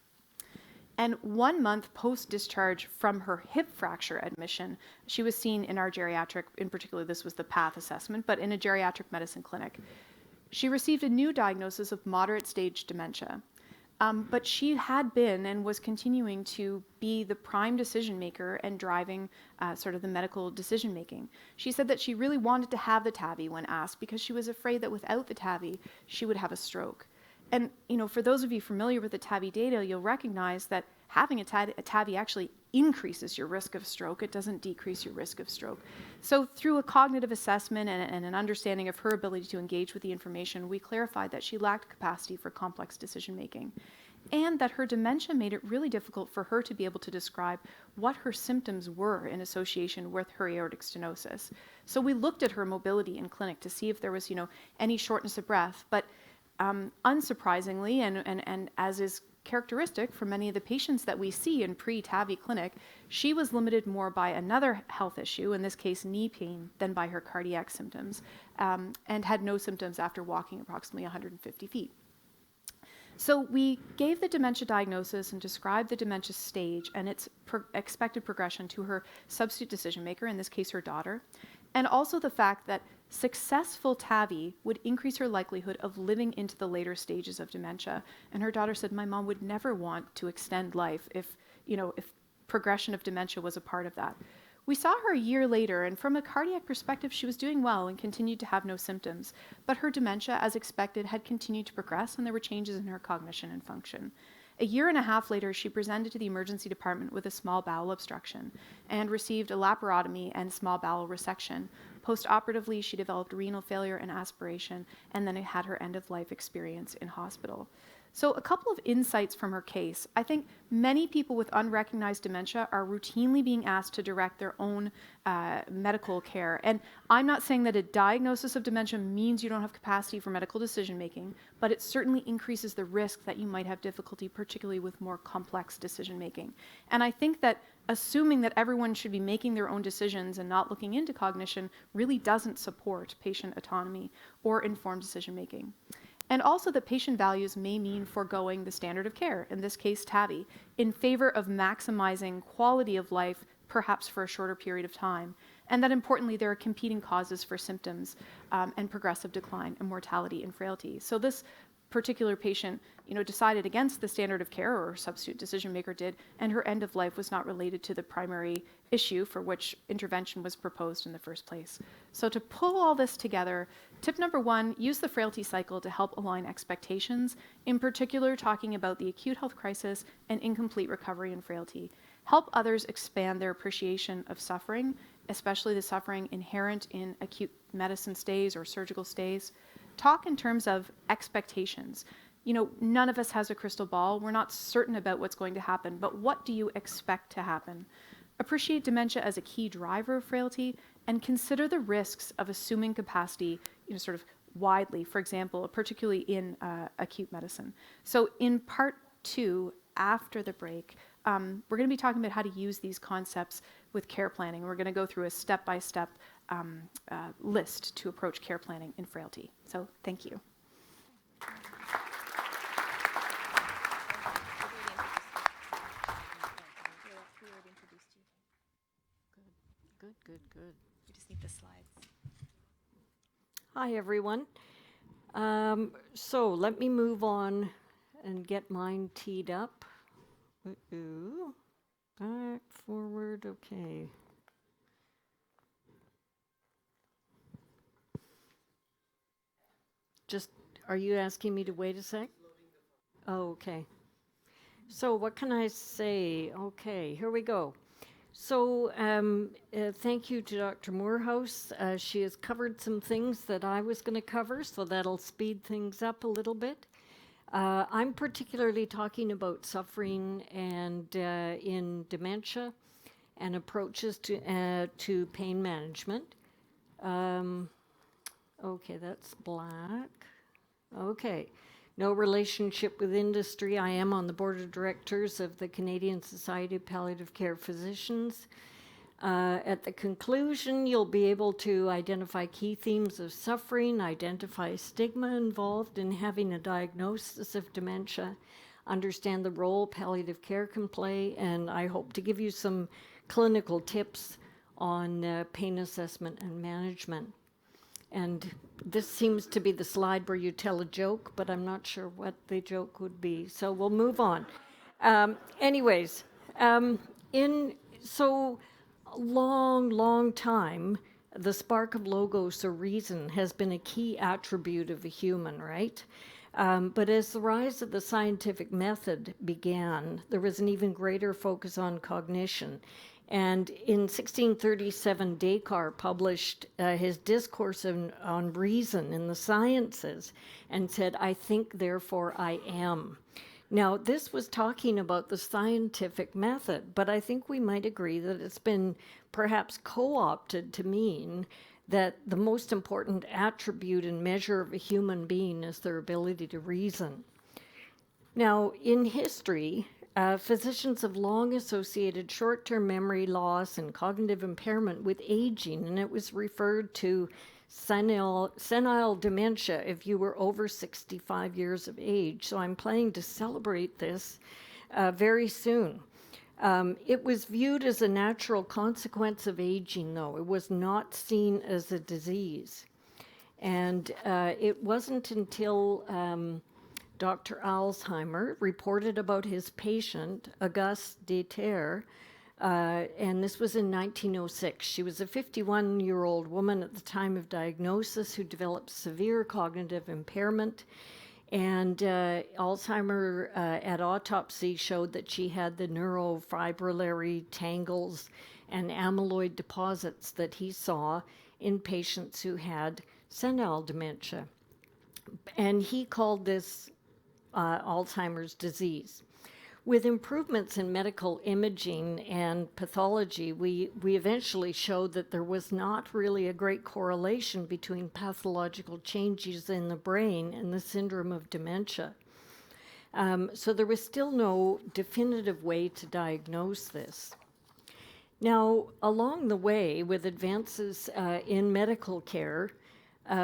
And 1 month post-discharge from her hip fracture admission, she was seen in our geriatric, in particular this was the PATH assessment, but in a geriatric medicine clinic. She received a new diagnosis of moderate stage dementia. But she had been and was continuing to be the prime decision maker and driving sort of the medical decision making. She said that she really wanted to have the TAVI when asked because she was afraid that without the TAVI, she would have a stroke. And for those of you familiar with the TAVI data, you'll recognize that having a TAVI actually increases your risk of stroke. It doesn't decrease your risk of stroke. So through a cognitive assessment and an understanding of her ability to engage with the information, we clarified that she lacked capacity for complex decision making. and that her dementia made it really difficult for her to be able to describe what her symptoms were in association with her aortic stenosis. So we looked at her mobility in clinic to see if there was, any shortness of breath, but unsurprisingly, and as is characteristic for many of the patients that we see in pre-TAVI clinic, she was limited more by another health issue, in this case knee pain, than by her cardiac symptoms, and had no symptoms after walking approximately 150 feet. So we gave the dementia diagnosis and described the dementia stage and its expected progression to her substitute decision maker, in this case her daughter, and also the fact that successful TAVI would increase her likelihood of living into the later stages of dementia. And her daughter said, my mom would never want to extend life if progression of dementia was a part of that. We saw her a year later, and from a cardiac perspective, she was doing well and continued to have no symptoms. But her dementia, as expected, had continued to progress, and there were changes in her cognition and function. A year and a half later, she presented to the emergency department with a small bowel obstruction and received a laparotomy and small bowel resection. Post-operatively, she developed renal failure and aspiration, and then had her end-of-life experience in hospital. So a couple of insights from her case. I think many people with unrecognized dementia are routinely being asked to direct their own medical care. And I'm not saying that a diagnosis of dementia means you don't have capacity for medical decision-making, but it certainly increases the risk that you might have difficulty, particularly with more complex decision-making. And I think that assuming that everyone should be making their own decisions and not looking into cognition really doesn't support patient autonomy or informed decision-making. And also that patient values may mean foregoing the standard of care, in this case TAVI, in favor of maximizing quality of life, perhaps for a shorter period of time. And that importantly, there are competing causes for symptoms and progressive decline and mortality and frailty. So this particular patient, decided against the standard of care, or substitute decision maker did, and her end of life was not related to the primary issue for which intervention was proposed in the first place. So to pull all this together, tip number 1, use the frailty cycle to help align expectations, in particular talking about the acute health crisis and incomplete recovery and frailty. Help others expand their appreciation of suffering, especially the suffering inherent in acute medicine stays or surgical stays. Talk in terms of expectations. None of us has a crystal ball. We're not certain about what's going to happen, but what do you expect to happen? Appreciate dementia as a key driver of frailty, and consider the risks of assuming capacity, sort of widely, for example, particularly in acute medicine. So in part 2, after the break, we're going to be talking about how to use these concepts with care planning. We're going to go through a step-by-step list to approach care planning in frailty. So thank you. Good. We just need the slides. Hi, everyone. So let me move on and get mine teed up. Back, forward, okay. Are you asking me to wait a sec? Oh, okay. So what can I say? Okay, here we go. So thank you to Dr. Moorhouse. She has covered some things that I was going to cover, so that'll speed things up a little bit. I'm particularly talking about suffering and in dementia and approaches to pain management. Okay, that's black. Okay. No relationship with industry. I am on the board of directors of the Canadian Society of Palliative Care Physicians. At the conclusion, you'll be able to identify key themes of suffering, identify stigma involved in having a diagnosis of dementia, understand the role palliative care can play, and I hope to give you some clinical tips on pain assessment and management. And this seems to be the slide where you tell a joke, but I'm not sure what the joke would be. So we'll move on. Anyways, so a long time, the spark of logos or reason has been a key attribute of a human, right? But as the rise of the scientific method began, there was an even greater focus on cognition. And in 1637, Descartes published his discourse on reason in the sciences and said, "I think, therefore I am." Now, this was talking about the scientific method, but I think we might agree that it's been perhaps co-opted to mean that the most important attribute and measure of a human being is their ability to reason. Now, in history, physicians have long associated short-term memory loss and cognitive impairment with aging, and it was referred to senile dementia if you were over 65 years of age. So I'm planning to celebrate this very soon. It was viewed as a natural consequence of aging, though. It was not seen as a disease. And it wasn't until Dr. Alzheimer reported about his patient, Auguste Deterre, and this was in 1906. She was a 51-year-old woman at the time of diagnosis who developed severe cognitive impairment. And Alzheimer at autopsy showed that she had the neurofibrillary tangles and amyloid deposits that he saw in patients who had senile dementia. And he called this Alzheimer's disease. With improvements in medical imaging and pathology, we eventually showed that there was not really a great correlation between pathological changes in the brain and the syndrome of dementia. So there was still no definitive way to diagnose this. Now, along the way, with advances in medical care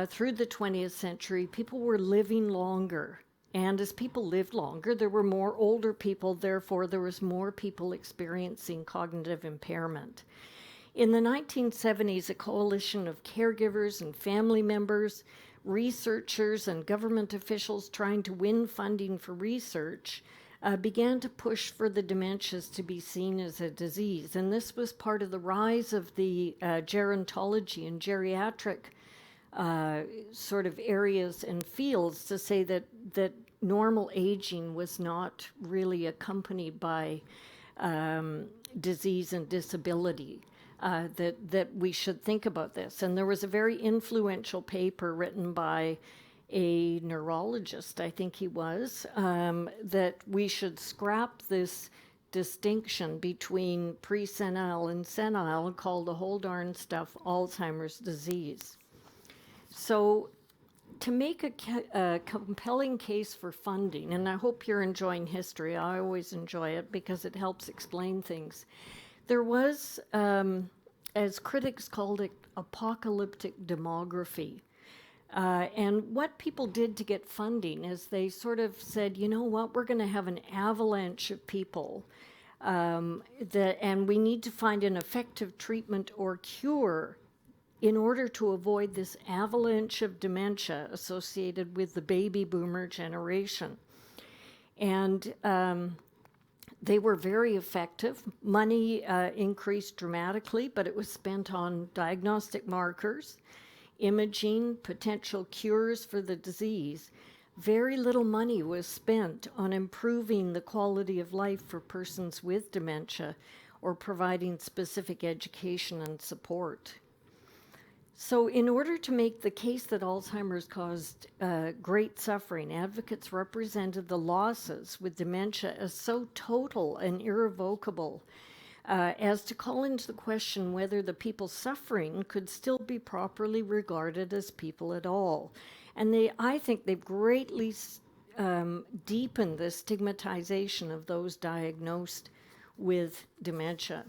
through the 20th century, people were living longer. And as people lived longer, there were more older people, therefore there was more people experiencing cognitive impairment. In the 1970s, a coalition of caregivers and family members, researchers and government officials trying to win funding for research began to push for the dementias to be seen as a disease. And this was part of the rise of the gerontology and geriatric sort of areas and fields to say that normal aging was not really accompanied by disease and disability, that we should think about this. And there was a very influential paper written by a neurologist, I think he was, that we should scrap this distinction between pre-senile and senile and call the whole darn stuff Alzheimer's disease. So to make a compelling case for funding, and I hope you're enjoying history, I always enjoy it because it helps explain things. There was, as critics called it, apocalyptic demography. And what people did to get funding is they sort of said, you know what, we're going to have an avalanche of people, and we need to find an effective treatment or cure in order to avoid this avalanche of dementia associated with the baby boomer generation. And they were very effective. Money increased dramatically, but it was spent on diagnostic markers, imaging, potential cures for the disease. Very little money was spent on improving the quality of life for persons with dementia or providing specific education and support. So in order to make the case that Alzheimer's caused great suffering, advocates represented the losses with dementia as so total and irrevocable as to call into the question whether the people suffering could still be properly regarded as people at all. And I think they've greatly deepened the stigmatization of those diagnosed with dementia.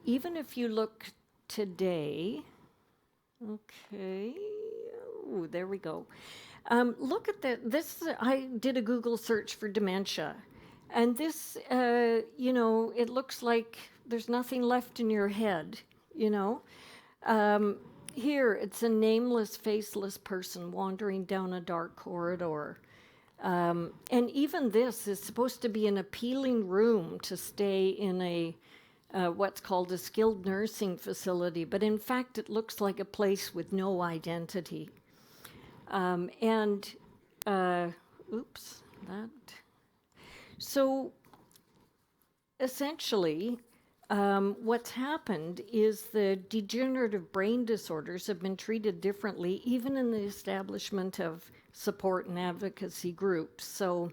Even if you look today, okay, oh, there we go. Look at this, I did a Google search for dementia, and this, it looks like there's nothing left in your head, Here, it's a nameless, faceless person wandering down a dark corridor. And even this is supposed to be an appealing room to stay in a what's called a skilled nursing facility, but in fact it looks like a place with no identity. So essentially, what's happened is the degenerative brain disorders have been treated differently, even in the establishment of support and advocacy groups. So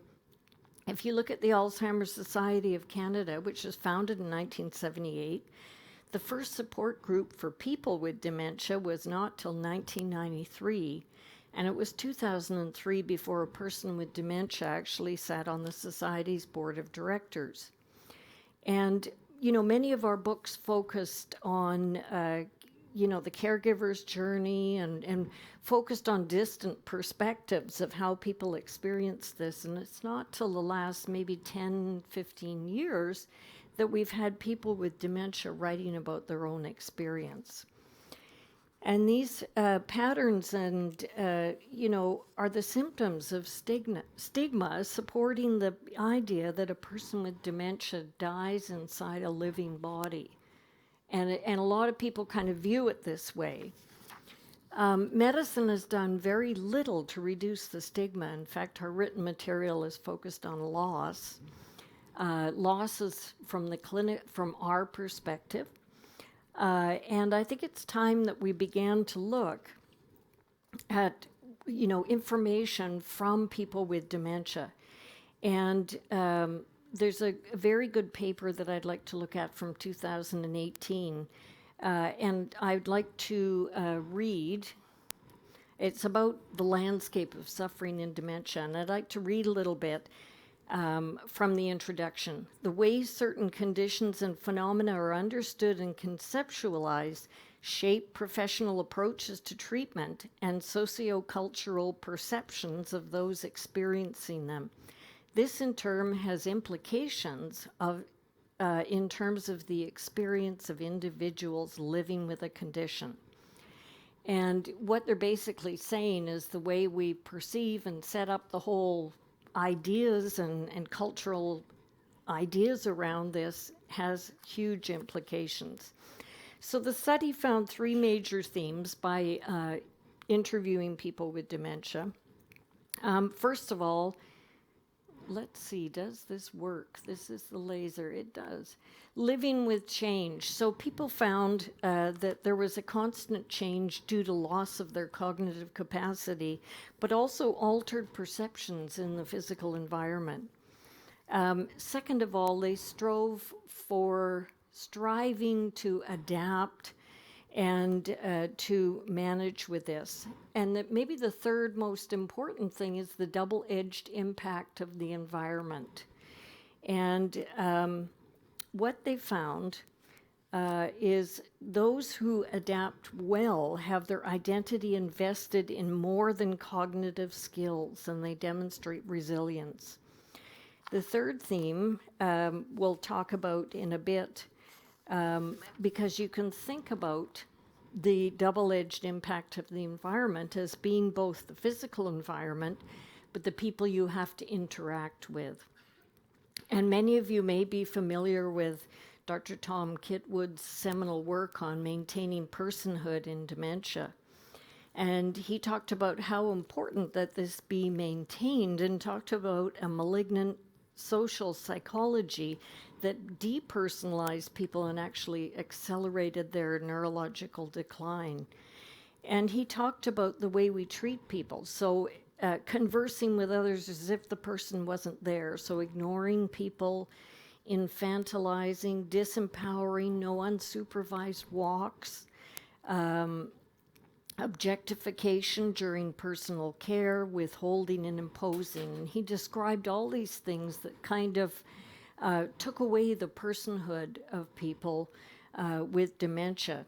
if you look at the Alzheimer's Society of Canada, which was founded in 1978, the first support group for people with dementia was not till 1993, and it was 2003 before a person with dementia actually sat on the Society's board of directors. And, many of our books focused on, the caregiver's journey and focused on distant perspectives of how people experience this. And it's not till the last maybe 10, 15 years that we've had people with dementia writing about their own experience. And these patterns and, are the symptoms of stigma supporting the idea that a person with dementia dies inside a living body. And a lot of people kind of view it this way. Medicine has done very little to reduce the stigma. In fact, our written material is focused on loss. Losses from the clinic, from our perspective. And I think it's time that we began to look at, information from people with dementia. And there's a very good paper that I'd like to look at from 2018. And I'd like to read. It's about the landscape of suffering in dementia. And I'd like to read a little bit from the introduction. The way certain conditions and phenomena are understood and conceptualized shape professional approaches to treatment and sociocultural perceptions of those experiencing them. This in turn has implications in terms of the experience of individuals living with a condition. And what they're basically saying is the way we perceive and set up the whole ideas and cultural ideas around this has huge implications. So the study found three major themes by interviewing people with dementia. First of all, let's see, does this work? This is the laser. It does. Living with change. So people found that there was a constant change due to loss of their cognitive capacity, but also altered perceptions in the physical environment. Second of all, they striving to adapt and to manage with this. And that maybe the third most important thing is the double-edged impact of the environment. And what they found is those who adapt well have their identity invested in more than cognitive skills, and they demonstrate resilience. The third theme we'll talk about in a bit, because you can think about the double-edged impact of the environment as being both the physical environment, but the people you have to interact with. And many of you may be familiar with Dr. Tom Kitwood's seminal work on maintaining personhood in dementia. And he talked about how important that this be maintained and talked about a malignant social psychology that depersonalized people and actually accelerated their neurological decline. And he talked about the way we treat people. So conversing with others as if the person wasn't there. So ignoring people, infantilizing, disempowering, no unsupervised walks, objectification during personal care, withholding and imposing. And he described all these things that kind of took away the personhood of people with dementia.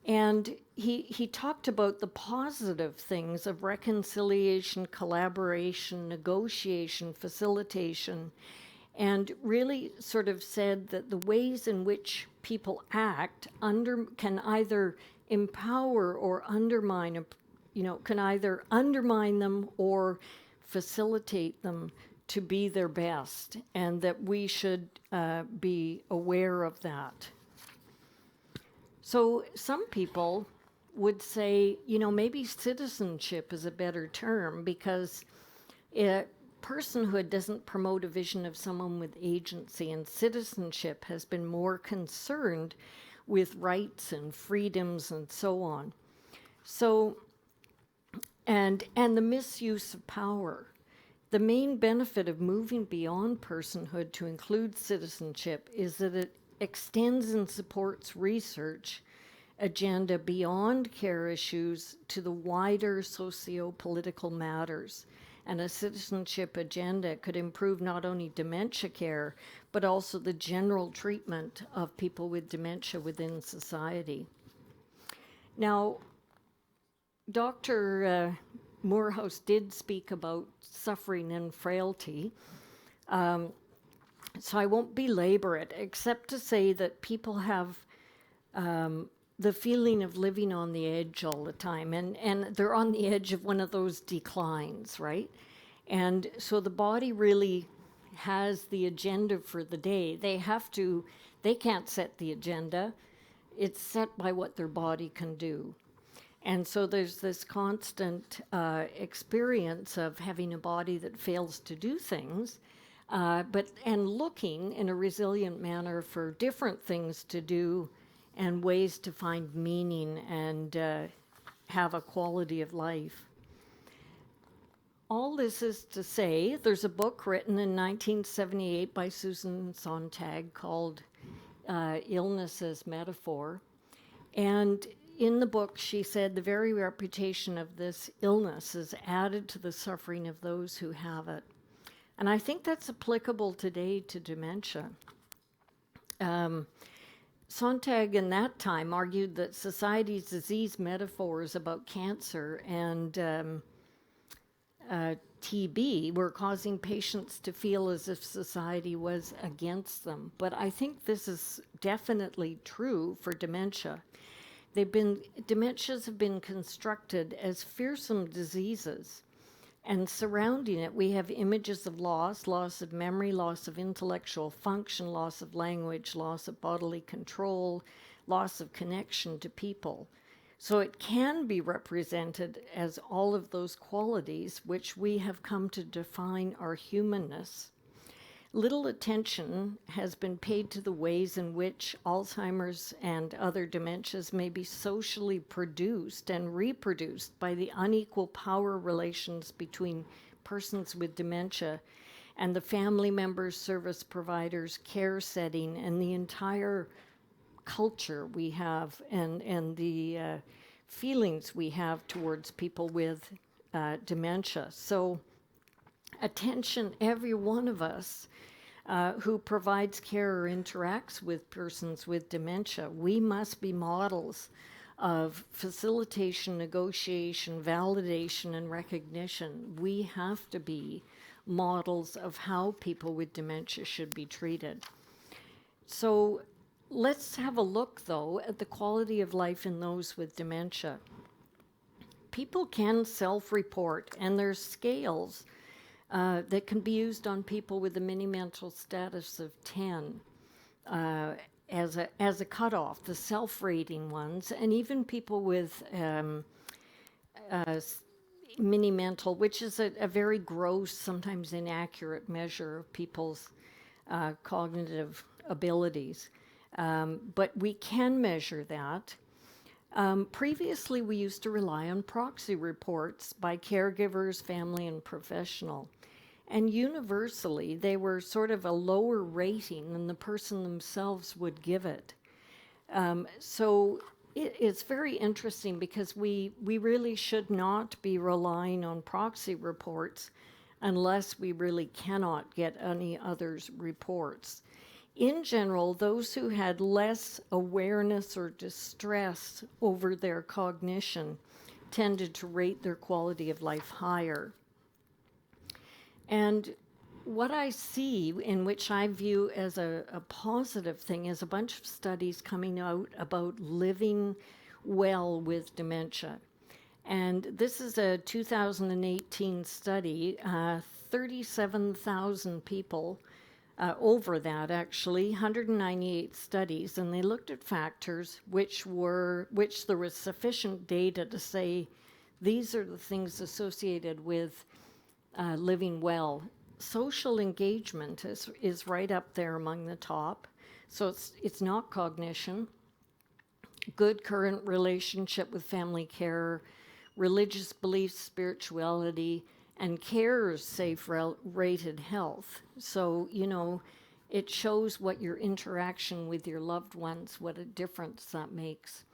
And he talked about the positive things of reconciliation, collaboration, negotiation, facilitation, and really sort of said that the ways in which people act can either empower or undermine, can either undermine them or facilitate them to be their best, and that we should be aware of that. So some people would say, maybe citizenship is a better term, because personhood doesn't promote a vision of someone with agency, and citizenship has been more concerned with rights and freedoms and so on. So, and the misuse of power. The main benefit of moving beyond personhood to include citizenship is that it extends and supports research agenda beyond care issues to the wider socio-political matters. And a citizenship agenda could improve not only dementia care, but also the general treatment of people with dementia within society. Now, Dr. Moorhouse did speak about suffering and frailty, so I won't belabor it, except to say that people have the feeling of living on the edge all the time, and they're on the edge of one of those declines, right? And so the body really has the agenda for the day. They can't set the agenda. It's set by what their body can do. And so there's this constant experience of having a body that fails to do things, and looking in a resilient manner for different things to do and ways to find meaning and have a quality of life. All this is to say, there's a book written in 1978 by Susan Sontag called Illness as Metaphor. And in the book, she said the very reputation of this illness is added to the suffering of those who have it. And I think that's applicable today to dementia. Sontag in that time argued that society's disease metaphors about cancer and TB were causing patients to feel as if society was against them. But I think this is definitely true for dementia. Dementias have been constructed as fearsome diseases. And surrounding it, we have images of loss of memory, loss of intellectual function, loss of language, loss of bodily control, loss of connection to people. So it can be represented as all of those qualities which we have come to define our humanness. Little attention has been paid to the ways in which Alzheimer's and other dementias may be socially produced and reproduced by the unequal power relations between persons with dementia and the family members, service providers, care setting, and the entire culture we have and the feelings we have towards people with dementia. So attention, every one of us who provides care or interacts with persons with dementia, we must be models of facilitation, negotiation, validation, and recognition. We have to be models of how people with dementia should be treated. So let's have a look, though, at the quality of life in those with dementia. People can self-report, and there's scales that can be used on people with a mini-mental status of 10 as a cutoff, the self-rating ones, and even people with mini-mental, which is a very gross, sometimes inaccurate measure of people's cognitive abilities. But we can measure that. Previously, we used to rely on proxy reports by caregivers, family, and professional. And universally, they were sort of a lower rating than the person themselves would give it. So it's very interesting because we really should not be relying on proxy reports unless we really cannot get any others' reports. In general, those who had less awareness or distress over their cognition tended to rate their quality of life higher. And what I see, in which I view as a positive thing, is a bunch of studies coming out about living well with dementia. And this is a 2018 study, 37,000 people, over that actually, 198 studies, and they looked at factors which there was sufficient data to say these are the things associated with living well social engagement is right up there among the top. So it's not cognition. Good current relationship with family care, religious beliefs, spirituality, and care's safe rated health. So, it shows what your interaction with your loved ones, what a difference that makes.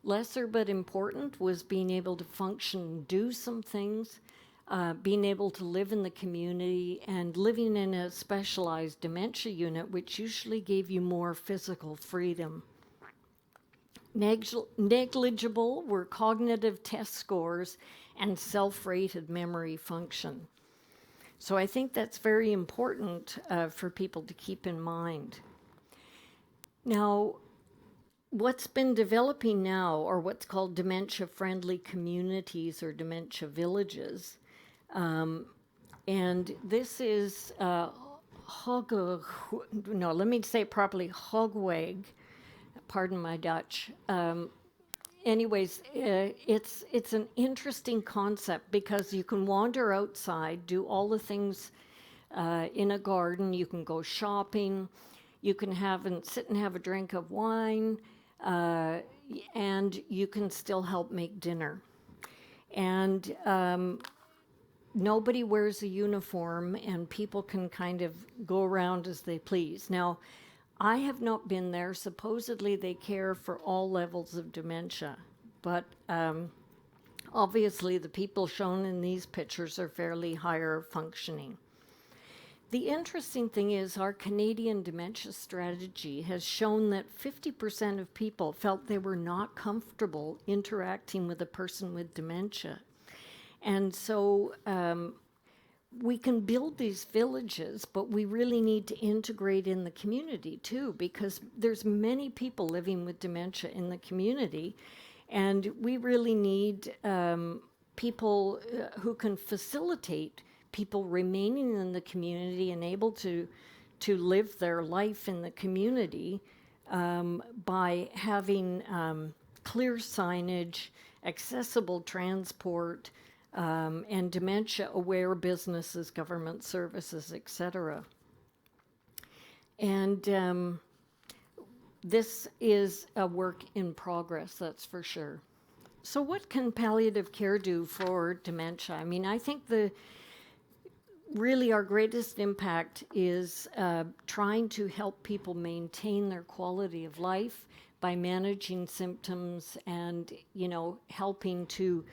Lesser but important was being able to function and do some things, being able to live in the community, and living in a specialized dementia unit, which usually gave you more physical freedom. Negligible were cognitive test scores and self-rated memory function. So I think that's very important for people to keep in mind. Now, what's been developing now are what's called dementia-friendly communities or dementia villages. And this is Hogweg, pardon my Dutch. It's an interesting concept because you can wander outside, do all the things in a garden. You can go shopping. You can sit and have a drink of wine, and you can still help make dinner. And nobody wears a uniform, and people can kind of go around as they please. Now, I have not been there. Supposedly they care for all levels of dementia, but obviously the people shown in these pictures are fairly higher functioning. The interesting thing is our Canadian dementia strategy has shown that 50% of people felt they were not comfortable interacting with a person with dementia. And so we can build these villages, but we really need to integrate in the community too, because there's many people living with dementia in the community, and we really need people who can facilitate people remaining in the community and able to live their life in the community by having clear signage, accessible transport, and dementia-aware businesses, government services, etc. And this is a work in progress, that's for sure. So what can palliative care do for dementia? I mean, I think really our greatest impact is trying to help people maintain their quality of life by managing symptoms and, helping to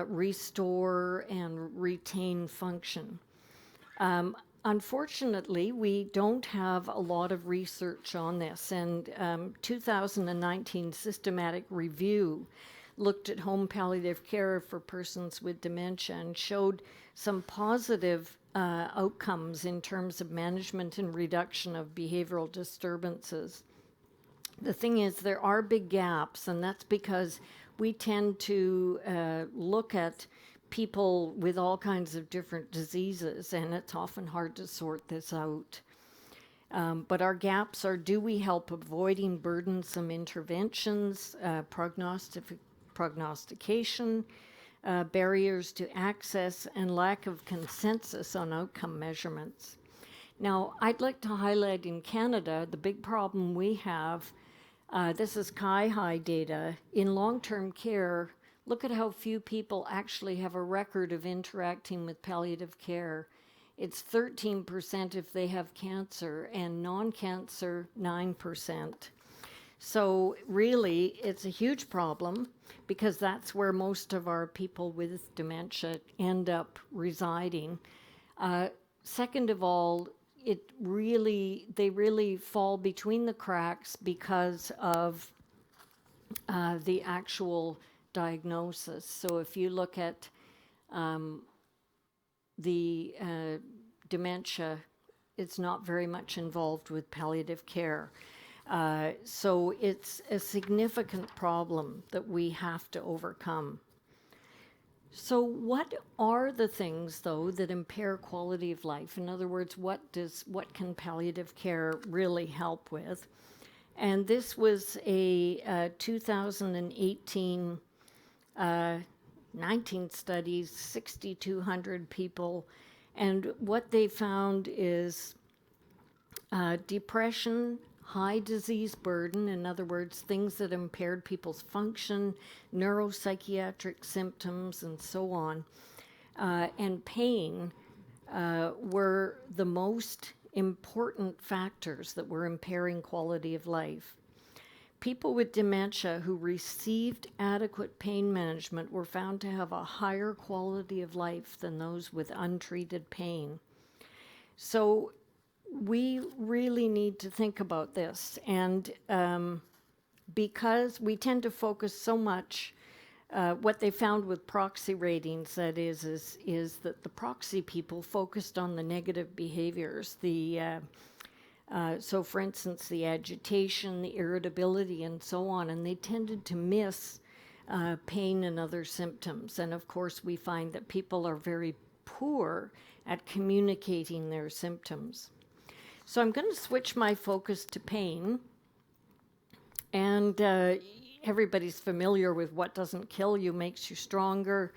restore and retain function. Unfortunately, we don't have a lot of research on this, and 2019 systematic review looked at home palliative care for persons with dementia and showed some positive outcomes in terms of management and reduction of behavioral disturbances. The thing is, there are big gaps, and that's because we tend to look at people with all kinds of different diseases, and it's often hard to sort this out. But our gaps are, do we help avoiding burdensome interventions, prognostication, barriers to access, and lack of consensus on outcome measurements. Now, I'd like to highlight in Canada the big problem we have. This is CI-HI data. In long-term care, look at how few people actually have a record of interacting with palliative care. It's 13% if they have cancer, and non-cancer, 9%. So really, it's a huge problem because that's where most of our people with dementia end up residing. Second of all, they really fall between the cracks because of the actual diagnosis. So if you look at the dementia, it's not very much involved with palliative care. So it's a significant problem that we have to overcome. So what are the things, though, that impair quality of life? In other words, what can palliative care really help with? And this was a 2018 19 studies, 6,200 people, And what they found is depression, high disease burden, in other words, things that impaired people's function, neuropsychiatric symptoms, and so on, and pain were the most important factors that were impairing quality of life. People with dementia who received adequate pain management were found to have a higher quality of life than those with untreated pain. So we really need to think about this. And because we tend to focus so much, what they found with proxy ratings, that is that the proxy people focused on the negative behaviors, so for instance, the agitation, the irritability, and so on, and they tended to miss pain and other symptoms. And of course, we find that people are very poor at communicating their symptoms. So I'm going to switch my focus to pain. And everybody's familiar with what doesn't kill you makes you stronger.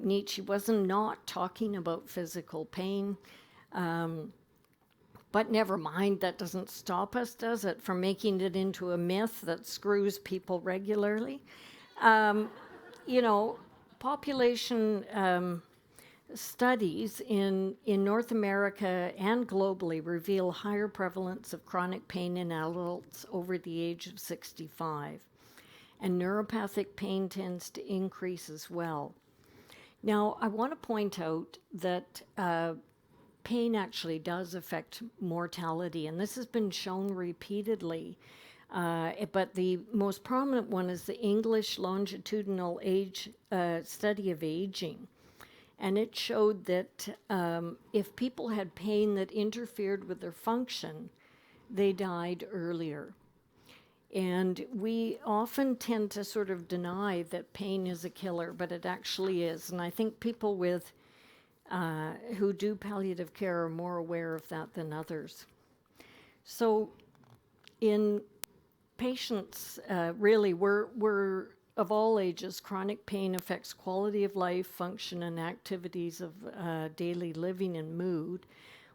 Nietzsche wasn't not talking about physical pain. But never mind, that doesn't stop us, does it, from making it into a myth that screws people regularly? Population studies in North America and globally reveal higher prevalence of chronic pain in adults over the age of 65. And neuropathic pain tends to increase as well. Now, I want to point out that pain actually does affect mortality, and this has been shown repeatedly. But the most prominent one is the English longitudinal age study of aging. And it showed that if people had pain that interfered with their function, they died earlier. And we often tend to sort of deny that pain is a killer, but it actually is. And I think people with who do palliative care are more aware of that than others. So in patients, really, we're of all ages, chronic pain affects quality of life, function, and activities of daily living and mood,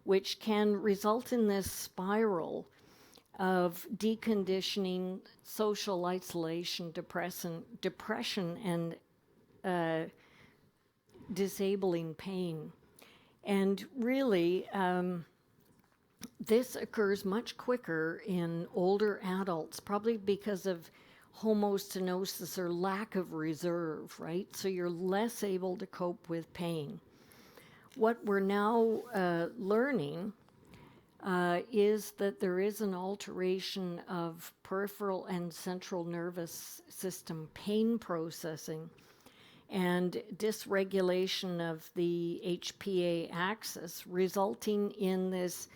which can result in this spiral of deconditioning, social isolation, depression, and disabling pain. And really, this occurs much quicker in older adults, probably because of homostenosis or lack of reserve, right? So you're less able to cope with pain. What we're now learning is that there is an alteration of peripheral and central nervous system pain processing and dysregulation of the HPA axis, resulting in this,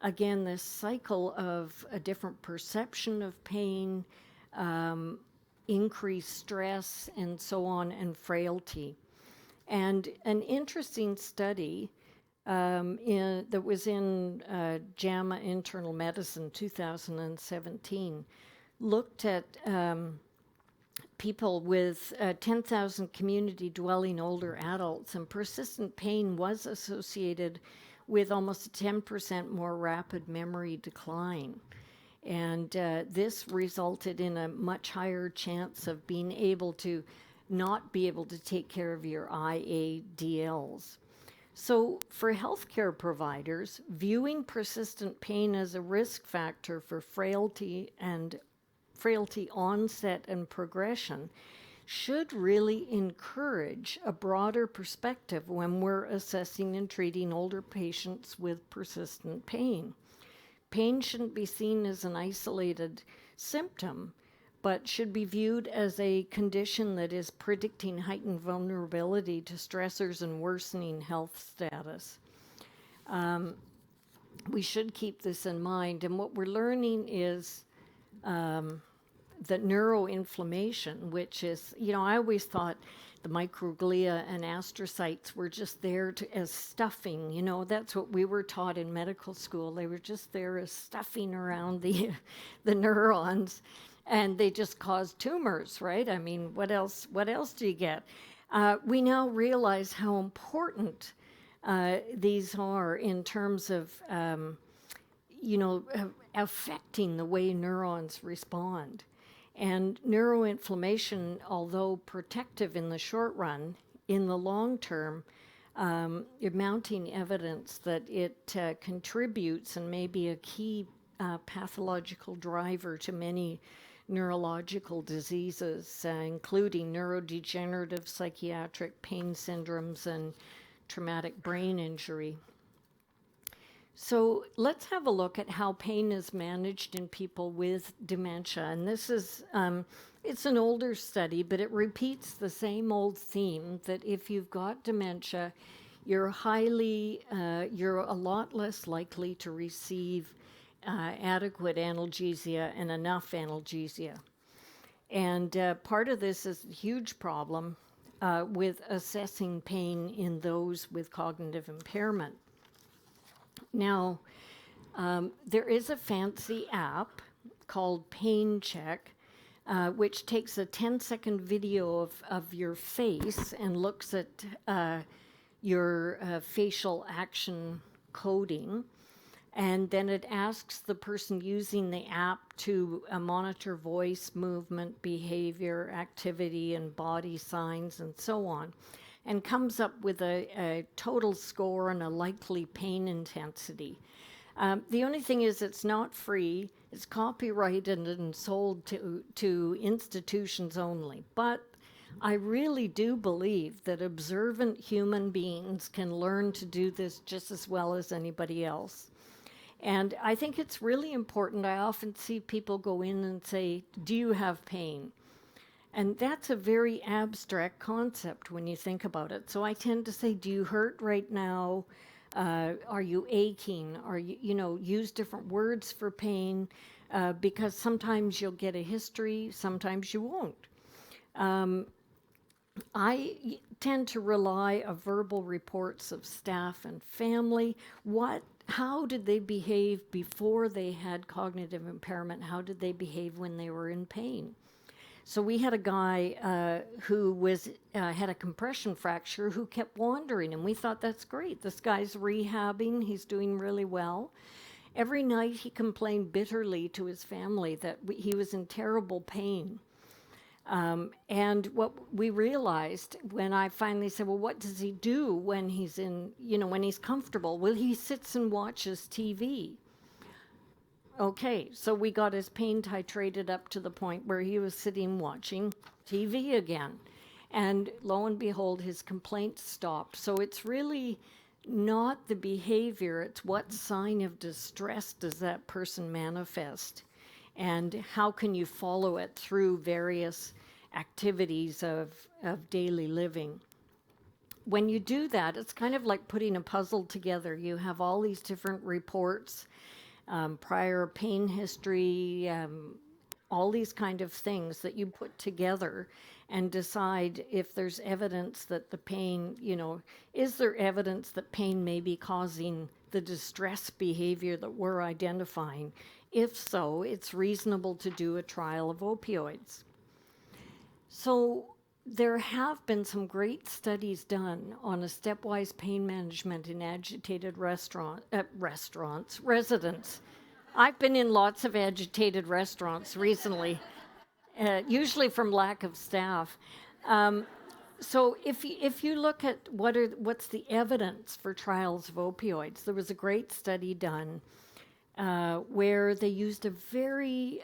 again, this cycle of a different perception of pain, increased stress, and so on, and frailty. And an interesting study that was in JAMA Internal Medicine 2017 looked at people with 10,000 community dwelling older adults, and persistent pain was associated with almost a 10% more rapid memory decline. And this resulted in a much higher chance of being able to not be able to take care of your IADLs. So for healthcare providers, viewing persistent pain as a risk factor for frailty onset and progression should really encourage a broader perspective when we're assessing and treating older patients with persistent pain. Pain shouldn't be seen as an isolated symptom, but should be viewed as a condition that is predicting heightened vulnerability to stressors and worsening health status. We should keep this in mind, and what we're learning is that neuroinflammation, which is, I always thought the microglia and astrocytes were just there as stuffing. That's what we were taught in medical school. They were just there as stuffing around the neurons, and they just cause tumors, right? I mean, what else do you get? We now realize how important these are in terms of, affecting the way neurons respond. And neuroinflammation, although protective in the short run, in the long term, mounting evidence that it contributes and may be a key pathological driver to many neurological diseases, including neurodegenerative, psychiatric, pain syndromes, and traumatic brain injury. So let's have a look at how pain is managed in people with dementia. And this is, it's an older study, but it repeats the same old theme that if you've got dementia, you're a lot less likely to receive adequate analgesia and enough analgesia. And part of this is a huge problem with assessing pain in those with cognitive impairment. Now, there is a fancy app called Pain Check, which takes a 10-second video of your face and looks at your facial action coding. And then it asks the person using the app to monitor voice, movement, behavior, activity, and body signs, and so on, and comes up with a total score and a likely pain intensity. The only thing is it's not free. It's copyrighted and sold to institutions only. But I really do believe that observant human beings can learn to do this just as well as anybody else. And I think it's really important. I often see people go in and say, "Do you have pain?" And that's a very abstract concept when you think about it. So I tend to say, "Do you hurt right now? Are you aching?" Are you, use different words for pain, because sometimes you'll get a history, sometimes you won't. I tend to rely on verbal reports of staff and family. How did they behave before they had cognitive impairment? How did they behave when they were in pain? So we had a guy who had a compression fracture who kept wandering, and we thought, that's great. This guy's rehabbing. He's doing really well. Every night he complained bitterly to his family that he was in terrible pain. And what we realized when I finally said, "Well, what does he do when he's when he's comfortable?" "Well, he sits and watches TV." Okay, so we got his pain titrated up to the point where he was sitting watching TV again. And lo and behold, his complaints stopped. So it's really not the behavior, it's what sign of distress does that person manifest? And how can you follow it through various activities of daily living? When you do that, it's kind of like putting a puzzle together. You have all these different reports, prior pain history, all these kind of things that you put together and decide if there's evidence that the pain, is there evidence that pain may be causing the distress behavior that we're identifying? If so, it's reasonable to do a trial of opioids. So there have been some great studies done on a stepwise pain management in agitated residents. I've been in lots of agitated restaurants recently, usually from lack of staff. So if you look at what's the evidence for trials of opioids, there was a great study done where they used a very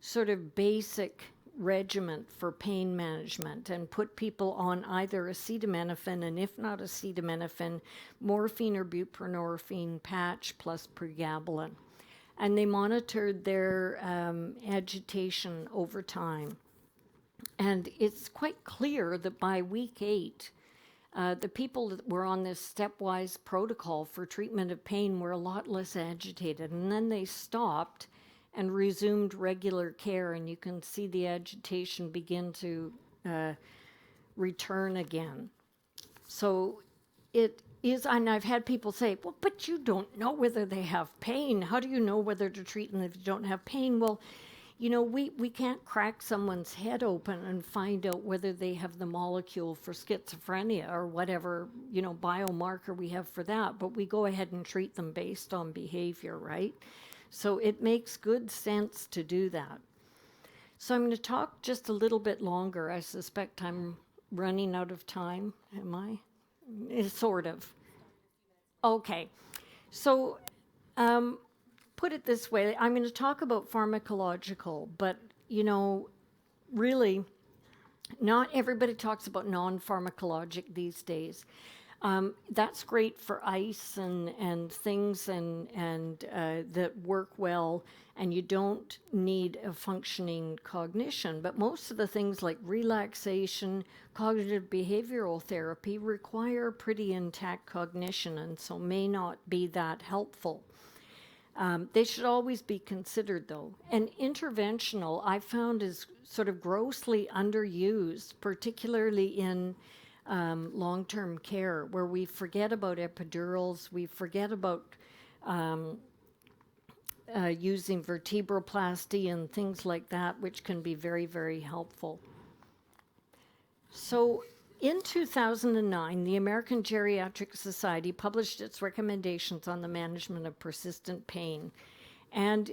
sort of basic regimen for pain management and put people on either acetaminophen, and if not acetaminophen, morphine or buprenorphine patch plus pregabalin. And they monitored their agitation over time. And it's quite clear that by week 8, the people that were on this stepwise protocol for treatment of pain were a lot less agitated. And then they stopped and resumed regular care, and you can see the agitation begin to return again. So it is, and I've had people say, "Well, but you don't know whether they have pain. How do you know whether to treat them if you don't have pain?" Well, you know, we can't crack someone's head open and find out whether they have the molecule for schizophrenia or whatever, you know, biomarker we have for that, but we go ahead and treat them based on behavior, right? So it makes good sense to do that. So I'm going to talk just a little bit longer. I suspect I'm running out of time. Am I? Sort of. Okay. So put it this way, I'm going to talk about pharmacological, but, you know, really, not everybody talks about non-pharmacologic these days. That's great for ice and things and that work well, and you don't need a functioning cognition. But most of the things like relaxation, cognitive behavioral therapy require pretty intact cognition, and so may not be that helpful. They should always be considered, though. And interventional, I found, is sort of grossly underused, particularly in long-term care, where we forget about epidurals, we forget about using vertebroplasty and things like that, which can be very, very helpful. So in 2009, the American Geriatric Society published its recommendations on the management of persistent pain. And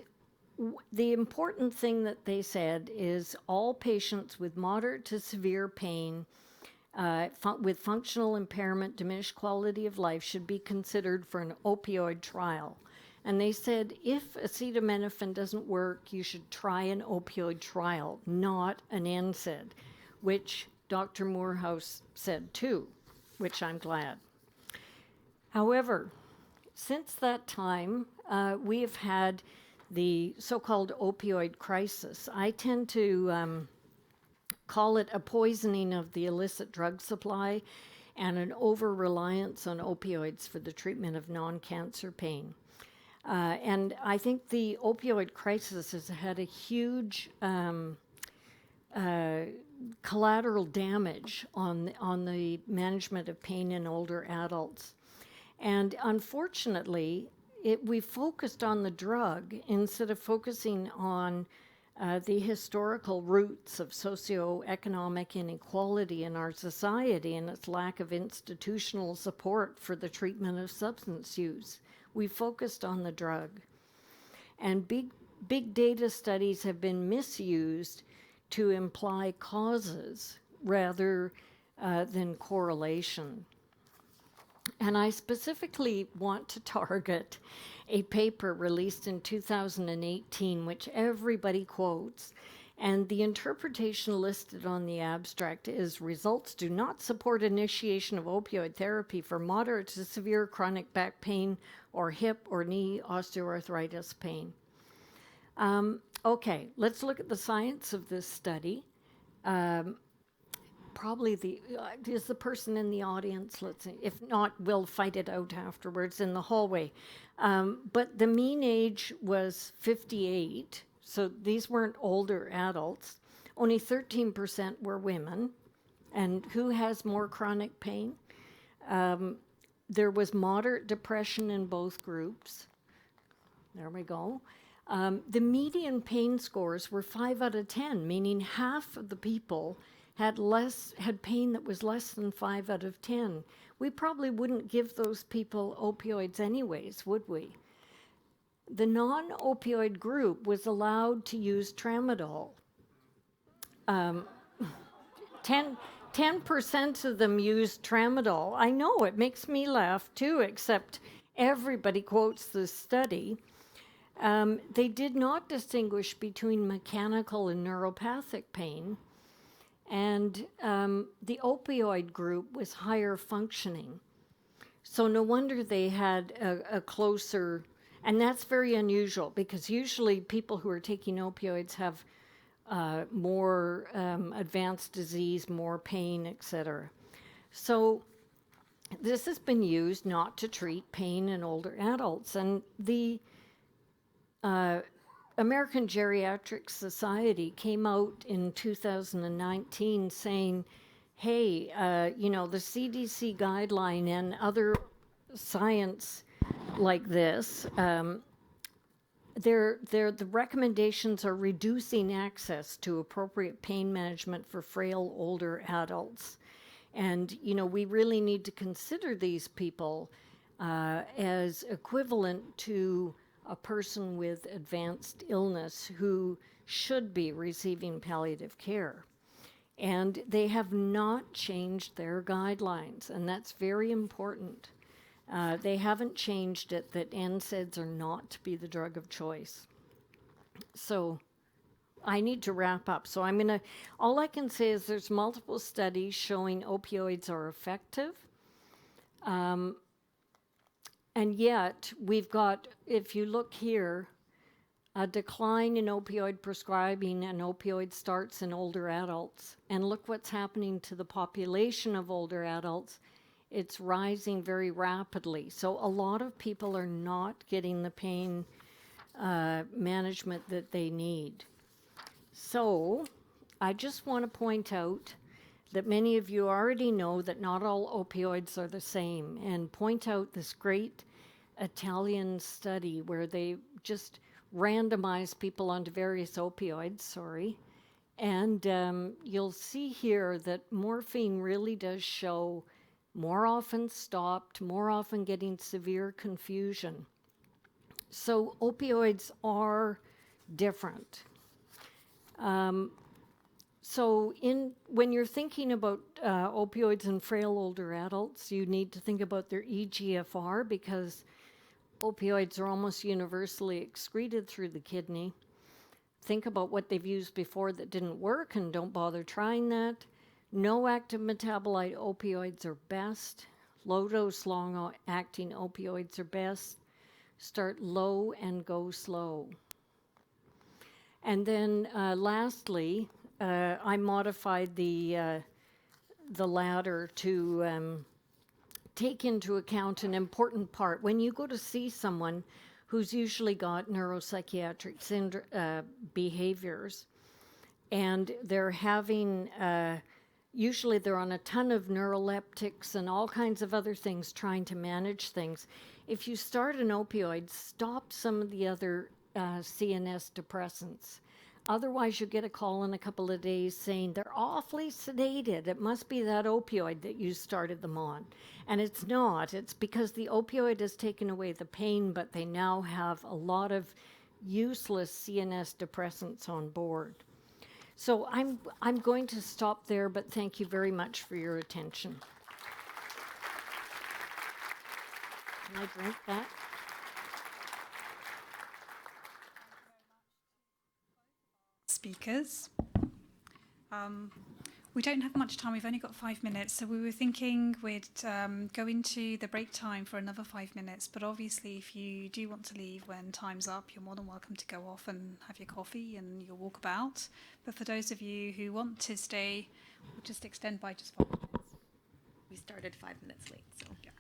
the important thing that they said is all patients with moderate to severe pain with functional impairment, diminished quality of life should be considered for an opioid trial. And they said if acetaminophen doesn't work, you should try an opioid trial, not an NSAID, which Dr. Moorhouse said too, which I'm glad. However, since that time, we have had the so-called opioid crisis. I tend to call it a poisoning of the illicit drug supply and an over-reliance on opioids for the treatment of non-cancer pain. And I think the opioid crisis has had a huge collateral damage on the management of pain in older adults. And unfortunately, we focused on the drug instead of focusing on the historical roots of socioeconomic inequality in our society and its lack of institutional support for the treatment of substance use. We focused on the drug. And big data studies have been misused to imply causes rather than correlation. And I specifically want to target a paper released in 2018, which everybody quotes, and the interpretation listed on the abstract is results do not support initiation of opioid therapy for moderate to severe chronic back pain or hip or knee osteoarthritis pain. Okay, let's look at the science of this study. Probably is the person in the audience, let's see. If not, we'll fight it out afterwards in the hallway. But the mean age was 58, so these weren't older adults. Only 13% were women. And who has more chronic pain? There was moderate depression in both groups. There we go. The median pain scores were 5 out of 10, meaning half of the people had pain that was less than 5 out of 10. We probably wouldn't give those people opioids anyways, would we? The non-opioid group was allowed to use tramadol. 10% of them used tramadol. I know, it makes me laugh too, except everybody quotes this study. They did not distinguish between mechanical and neuropathic pain. And the opioid group was higher functioning. So no wonder they had a closer, and that's very unusual because usually people who are taking opioids have more advanced disease, more pain, etc. So this has been used not to treat pain in older adults. And the American Geriatric Society came out in 2019 saying, hey, the CDC guideline and other science like this the recommendations are reducing access to appropriate pain management for frail older adults. And, you know, we really need to consider these people as equivalent to a person with advanced illness who should be receiving palliative care. And they have not changed their guidelines, and that's very important. They haven't changed it that NSAIDs are not to be the drug of choice. So I need to wrap up. So all I can say is there's multiple studies showing opioids are effective. And yet we've got, if you look here, a decline in opioid prescribing and opioid starts in older adults. And look what's happening to the population of older adults. It's rising very rapidly. So a lot of people are not getting the pain management that they need. So I just want to point out that many of you already know that not all opioids are the same, and point out this great Italian study where they just randomize people onto various opioids, and you'll see here that morphine really does show more often stopped, more often getting severe confusion. So opioids are different. So when you're thinking about opioids in frail older adults, you need to think about their eGFR because opioids are almost universally excreted through the kidney. Think about what they've used before that didn't work and don't bother trying that. No active metabolite opioids are best. Low-dose, long-acting opioids are best. Start low and go slow. And then lastly, I modified the ladder to take into account an important part. When you go to see someone who's usually got neuropsychiatric behaviors, and they're having, usually they're on a ton of neuroleptics and all kinds of other things trying to manage things. If you start an opioid, stop some of the other CNS depressants. Otherwise, you get a call in a couple of days saying they're awfully sedated. It must be that opioid that you started them on. And it's not. It's because the opioid has taken away the pain, but they now have a lot of useless CNS depressants on board. So I'm going to stop there, but thank you very much for your attention. Can I drink that? Speakers. We don't have much time. We've only got 5 minutes, so we were thinking we'd go into the break time for another 5 minutes. But obviously, if you do want to leave when time's up, you're more than welcome to go off and have your coffee and your walkabout. But for those of you who want to stay, we'll just extend by just 5 minutes. We started 5 minutes late, so. Yeah.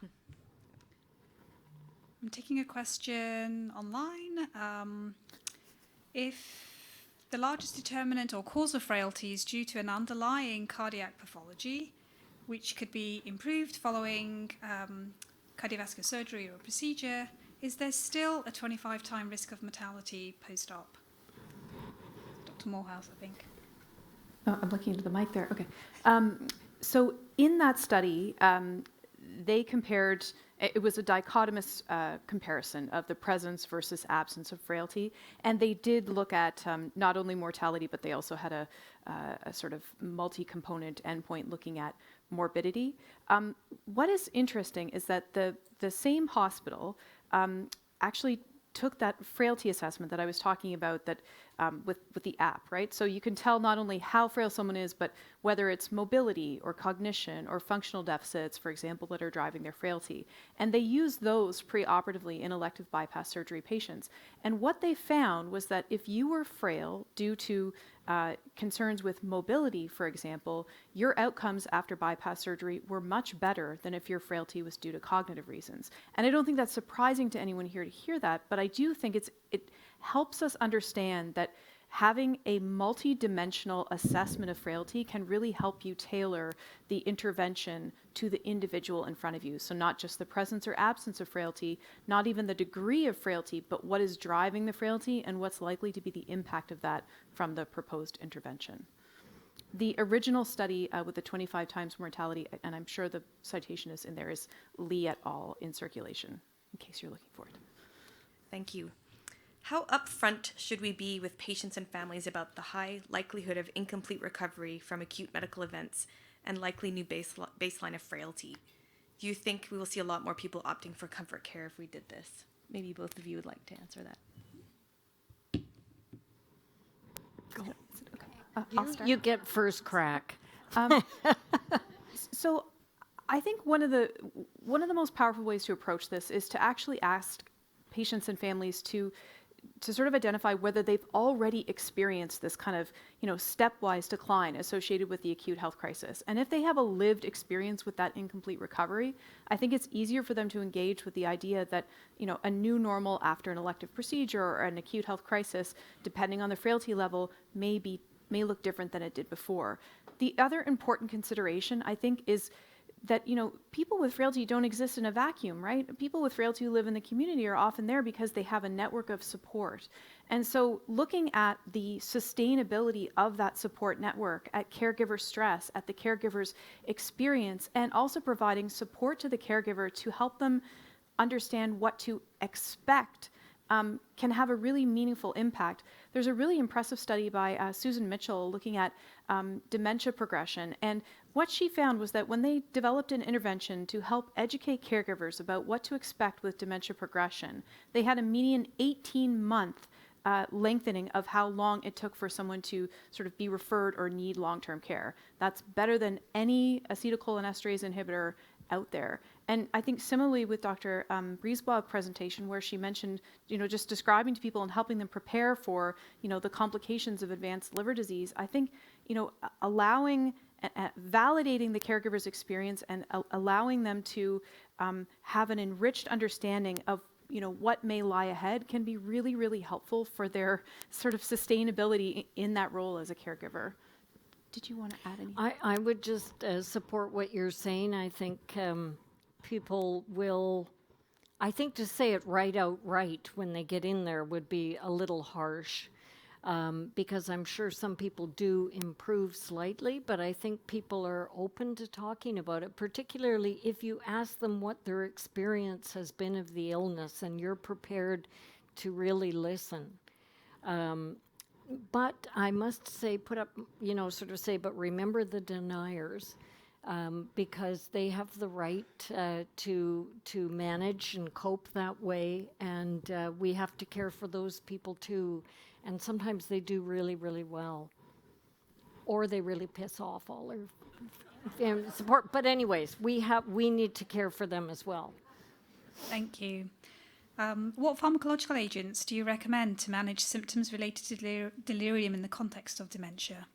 I'm taking a question online. If the largest determinant or cause of frailty is due to an underlying cardiac pathology, which could be improved following cardiovascular surgery or procedure, is there still a 25-time risk of mortality post-op? Dr. Moorhouse, I think. Oh, I'm looking into the mic there. Okay. So in that study, they compared, it was a dichotomous comparison of the presence versus absence of frailty. And they did look at not only mortality, but they also had a sort of multi-component endpoint looking at morbidity. What is interesting is that the same hospital actually took that frailty assessment that I was talking about that with the app, right? So you can tell not only how frail someone is, but whether it's mobility or cognition or functional deficits, for example, that are driving their frailty. And they use those preoperatively in elective bypass surgery patients. And what they found was that if you were frail due to concerns with mobility, for example, your outcomes after bypass surgery were much better than if your frailty was due to cognitive reasons. And I don't think that's surprising to anyone here to hear that, but I do think it helps us understand that having a multi-dimensional assessment of frailty can really help you tailor the intervention to the individual in front of you. So not just the presence or absence of frailty, not even the degree of frailty, but what is driving the frailty and what's likely to be the impact of that from the proposed intervention. The original study with the 25 times mortality, and I'm sure the citation is in there, is Lee et al. In Circulation, in case you're looking for it. Thank you. How upfront should we be with patients and families about the high likelihood of incomplete recovery from acute medical events and likely new baseline of frailty? Do you think we will see a lot more people opting for comfort care if we did this? Maybe both of you would like to answer that. Go. I'll start. You get first crack. So I think one of the most powerful ways to approach this is to actually ask patients and families to sort of identify whether they've already experienced this kind of, stepwise decline associated with the acute health crisis. And if they have a lived experience with that incomplete recovery, I think it's easier for them to engage with the idea that, a new normal after an elective procedure or an acute health crisis, depending on the frailty level, may look different than it did before. The other important consideration, I think, is that, people with frailty don't exist in a vacuum, right? People with frailty who live in the community are often there because they have a network of support. And so looking at the sustainability of that support network, at caregiver stress, at the caregiver's experience, and also providing support to the caregiver to help them understand what to expect, can have a really meaningful impact. There's a really impressive study by Susan Mitchell looking at dementia progression. And what she found was that when they developed an intervention to help educate caregivers about what to expect with dementia progression, they had a median 18-month lengthening of how long it took for someone to sort of be referred or need long-term care. That's better than any acetylcholinesterase inhibitor out there. And I think similarly with Dr. Brisebois' presentation, where she mentioned, just describing to people and helping them prepare for, the complications of advanced liver disease, I think, allowing, validating the caregiver's experience and allowing them to have an enriched understanding of, what may lie ahead can be really, really helpful for their sort of sustainability in that role as a caregiver. Did you want to add anything? I would just support what you're saying. I think people will, I think to say it right when they get in there would be a little harsh, because I'm sure some people do improve slightly, but I think people are open to talking about it, particularly if you ask them what their experience has been of the illness and you're prepared to really listen. But I must say, but remember the deniers, because they have the right to manage and cope that way, and we have to care for those people too. And sometimes they do really, really well, or they really piss off all their family support. But anyways, we need to care for them as well. Thank you. What pharmacological agents do you recommend to manage symptoms related to delirium in the context of dementia?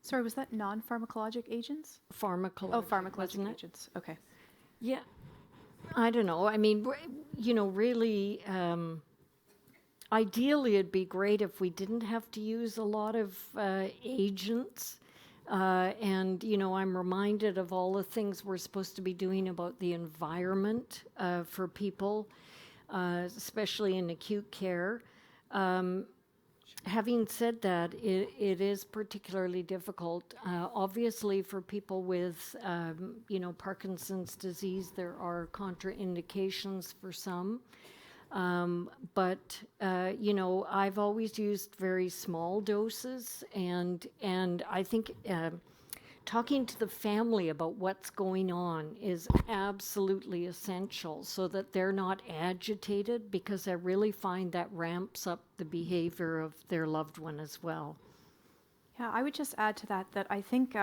Sorry, was that non-pharmacologic agents? Pharmacologic. Oh, pharmacologic agents. Okay. Yeah. I don't know. I mean, really, ideally it'd be great if we didn't have to use a lot of agents. And, I'm reminded of all the things we're supposed to be doing about the environment for people, especially in acute care. Having said that, it is particularly difficult. Obviously, for people with, Parkinson's disease, there are contraindications for some. But I've always used very small doses, and I think talking to the family about what's going on is absolutely essential so that they're not agitated, because I really find that ramps up the behavior of their loved one as well. Yeah, I would just add to that I think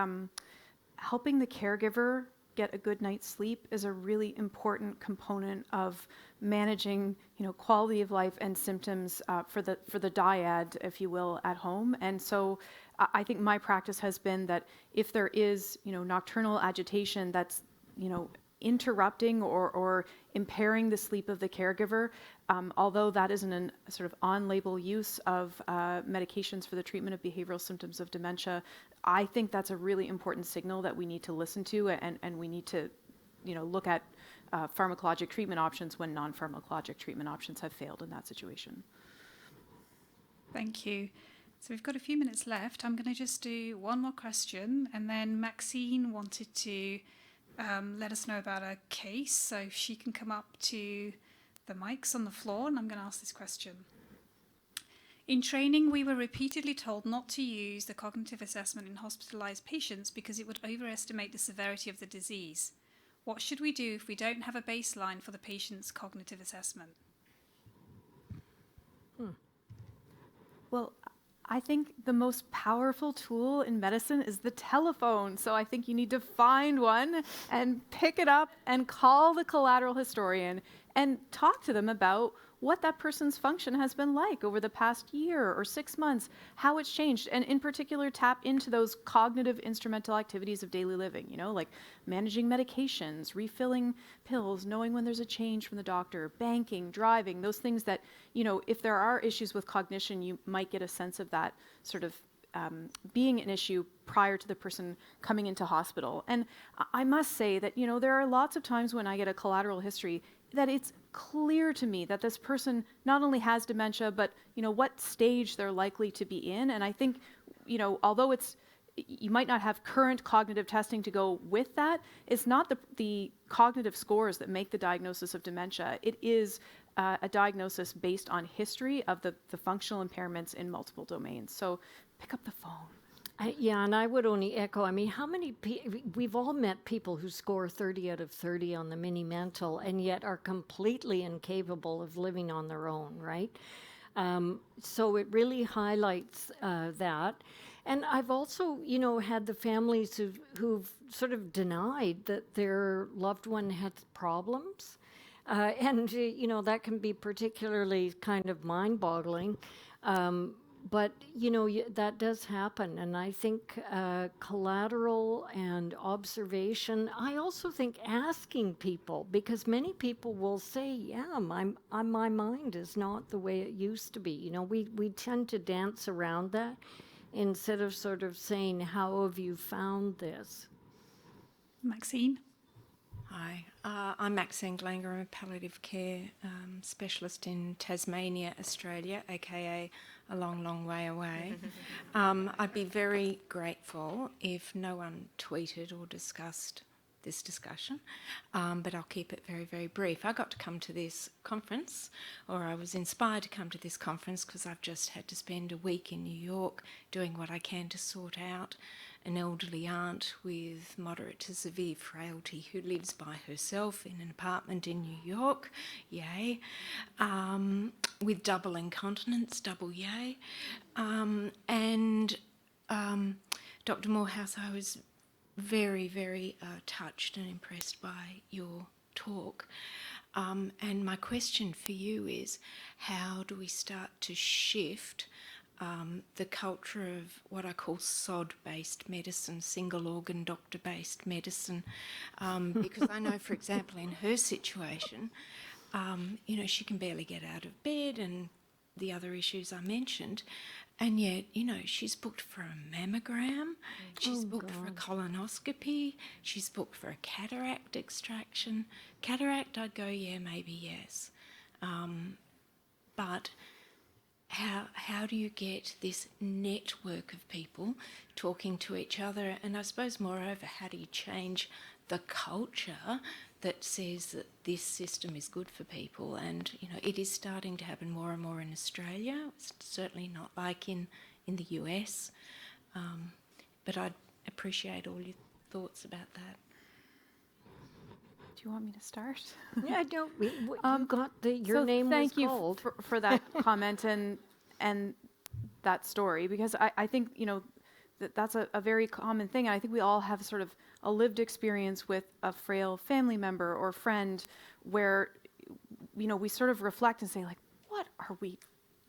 helping the caregiver get a good night's sleep is a really important component of managing, quality of life and symptoms for the dyad, if you will, at home. And so I think my practice has been that if there is, nocturnal agitation that's, interrupting or impairing the sleep of the caregiver, although that isn't a sort of on-label use of medications for the treatment of behavioral symptoms of dementia, I think that's a really important signal that we need to listen to, and we need to, look at pharmacologic treatment options when non-pharmacologic treatment options have failed in that situation. Thank you. So we've got a few minutes left. I'm going to just do one more question, and then Maxine wanted to let us know about a case, so if she can come up to the mics on the floor, and I'm going to ask this question. In training, we were repeatedly told not to use the cognitive assessment in hospitalized patients because it would overestimate the severity of the disease. What should we do if we don't have a baseline for the patient's cognitive assessment? Well, I think the most powerful tool in medicine is the telephone. So I think you need to find one and pick it up and call the collateral historian and talk to them about what that person's function has been like over the past year or 6 months, how it's changed, and in particular tap into those cognitive instrumental activities of daily living, like managing medications, refilling pills, knowing when there's a change from the doctor, banking, driving, those things that, if there are issues with cognition, you might get a sense of that sort of being an issue prior to the person coming into hospital. And I must say that, there are lots of times when I get a collateral history that it's clear to me that this person not only has dementia, but, what stage they're likely to be in. And I think, although you might not have current cognitive testing to go with that, it's not the cognitive scores that make the diagnosis of dementia. It is a diagnosis based on history of the functional impairments in multiple domains. So pick up the phone. Yeah, and I would only echo, how many we've all met people who score 30 out of 30 on the mini mental and yet are completely incapable of living on their own, right? So it really highlights that. And I've also, had the families who've sort of denied that their loved one had problems. And that can be particularly kind of mind-boggling. But, that does happen. And I think collateral and observation, I also think asking people, because many people will say, yeah, my mind is not the way it used to be. We tend to dance around that instead of sort of saying, how have you found this? Maxine? Hi, I'm Maxine Gallager. I'm a palliative care specialist in Tasmania, Australia, aka a long, long way away. I'd be very grateful if no one tweeted or discussed this discussion, but I'll keep it very, very brief. I got to come to this conference, or I was inspired to come to this conference because I've just had to spend a week in New York doing what I can to sort out an elderly aunt with moderate to severe frailty who lives by herself in an apartment in New York, yay, with double incontinence, double yay. Dr. Moorhouse, I was very, very touched and impressed by your talk. And my question for you is, how do we start to shift the culture of what I call SOD-based medicine, single organ doctor-based medicine? Because I know, for example, in her situation, she can barely get out of bed and the other issues I mentioned, and yet, she's booked for a mammogram, she's booked for a colonoscopy, she's booked for a cataract extraction. Cataract, I'd go, yeah, maybe yes. But how do you get this network of people talking to each other? And I suppose, moreover, how do you change the culture that says that this system is good for people? And, it is starting to happen more and more in Australia. It's certainly not like in the US. But I'd appreciate all your thoughts about that. Do you want me to start? Yeah, I don't. You got your name was called. Thank you for that comment and that story, because I think, that's a very common thing. And I think we all have sort of a lived experience with a frail family member or friend where, we sort of reflect and say, like, what are we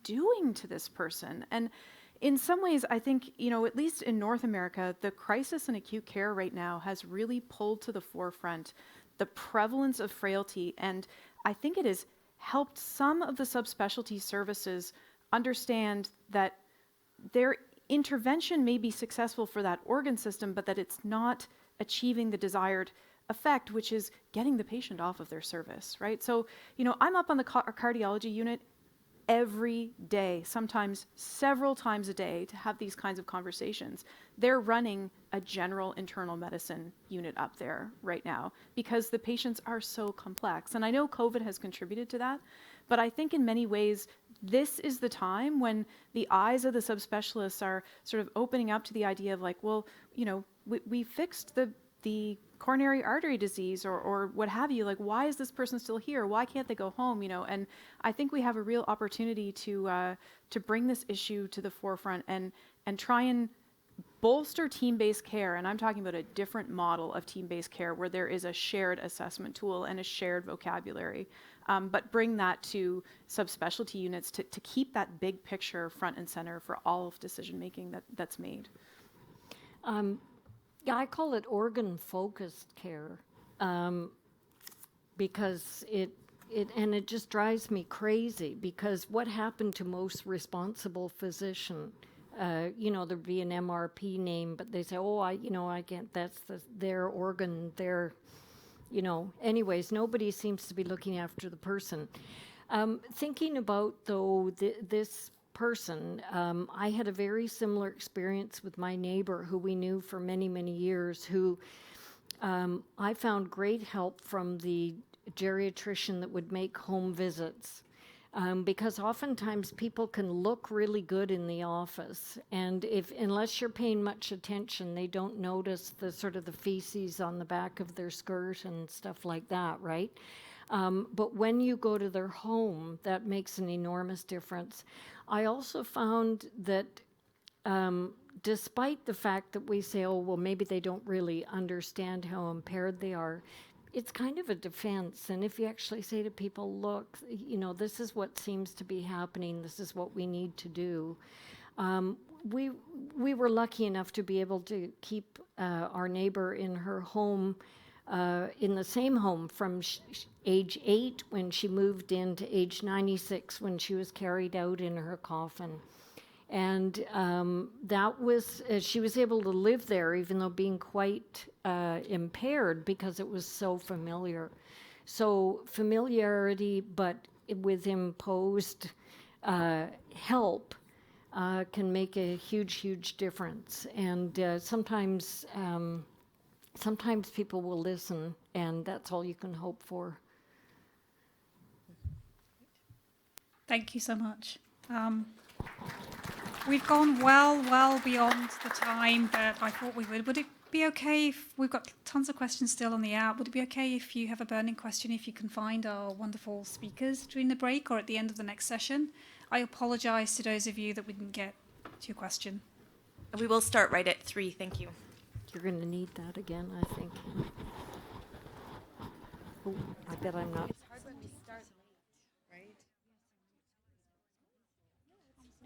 doing to this person? And in some ways, I think, at least in North America, the crisis in acute care right now has really pulled to the forefront the prevalence of frailty, and I think it has helped some of the subspecialty services understand that their intervention may be successful for that organ system, but that it's not achieving the desired effect, which is getting the patient off of their service, right? So, I'm up on the cardiology unit every day, sometimes several times a day, to have these kinds of conversations. They're running a general internal medicine unit up there right now because the patients are so complex. And I know COVID has contributed to that, but I think in many ways, this is the time when the eyes of the subspecialists are sort of opening up to the idea of like, well, we fixed the coronary artery disease or what have you. Like, why is this person still here? Why can't they go home? And I think we have a real opportunity to bring this issue to the forefront and try and bolster team-based care. And I'm talking about a different model of team-based care where there is a shared assessment tool and a shared vocabulary. But bring that to subspecialty units to keep that big picture front and center for all of decision-making that's made. Yeah, I call it organ-focused care because it just drives me crazy because what happened to most responsible physician? There'd be an MRP name, but they say, oh, I can't, that's their organ, anyways, nobody seems to be looking after the person. Thinking about, though, this person, I had a very similar experience with my neighbor who we knew for many, many years, who I found great help from the geriatrician that would make home visits. Because oftentimes people can look really good in the office, and unless you're paying much attention, they don't notice the sort of the feces on the back of their skirt and stuff like that, right? But when you go to their home, that makes an enormous difference. I also found that despite the fact that we say, oh, well, maybe they don't really understand how impaired they are, it's kind of a defense. And if you actually say to people, look, this is what seems to be happening, this is what we need to do. We were lucky enough to be able to keep our neighbor in her home, in the same home from age 8 when she moved into age 96 when she was carried out in her coffin. And that was, she was able to live there even though being quite impaired because it was so familiar. So familiarity, but with imposed help can make a huge, huge difference. And sometimes people will listen, and that's all you can hope for. Thank you so much. We've gone well beyond the time that I thought we would. Would it be okay if we've got tons of questions still on the app? Would it be okay if you have a burning question, if you can find our wonderful speakers during the break or at the end of the next session? I apologize to those of you that we didn't get to your question. We will start right at 3. Thank you. You're going to need that again, I think. Oh, I bet I'm not.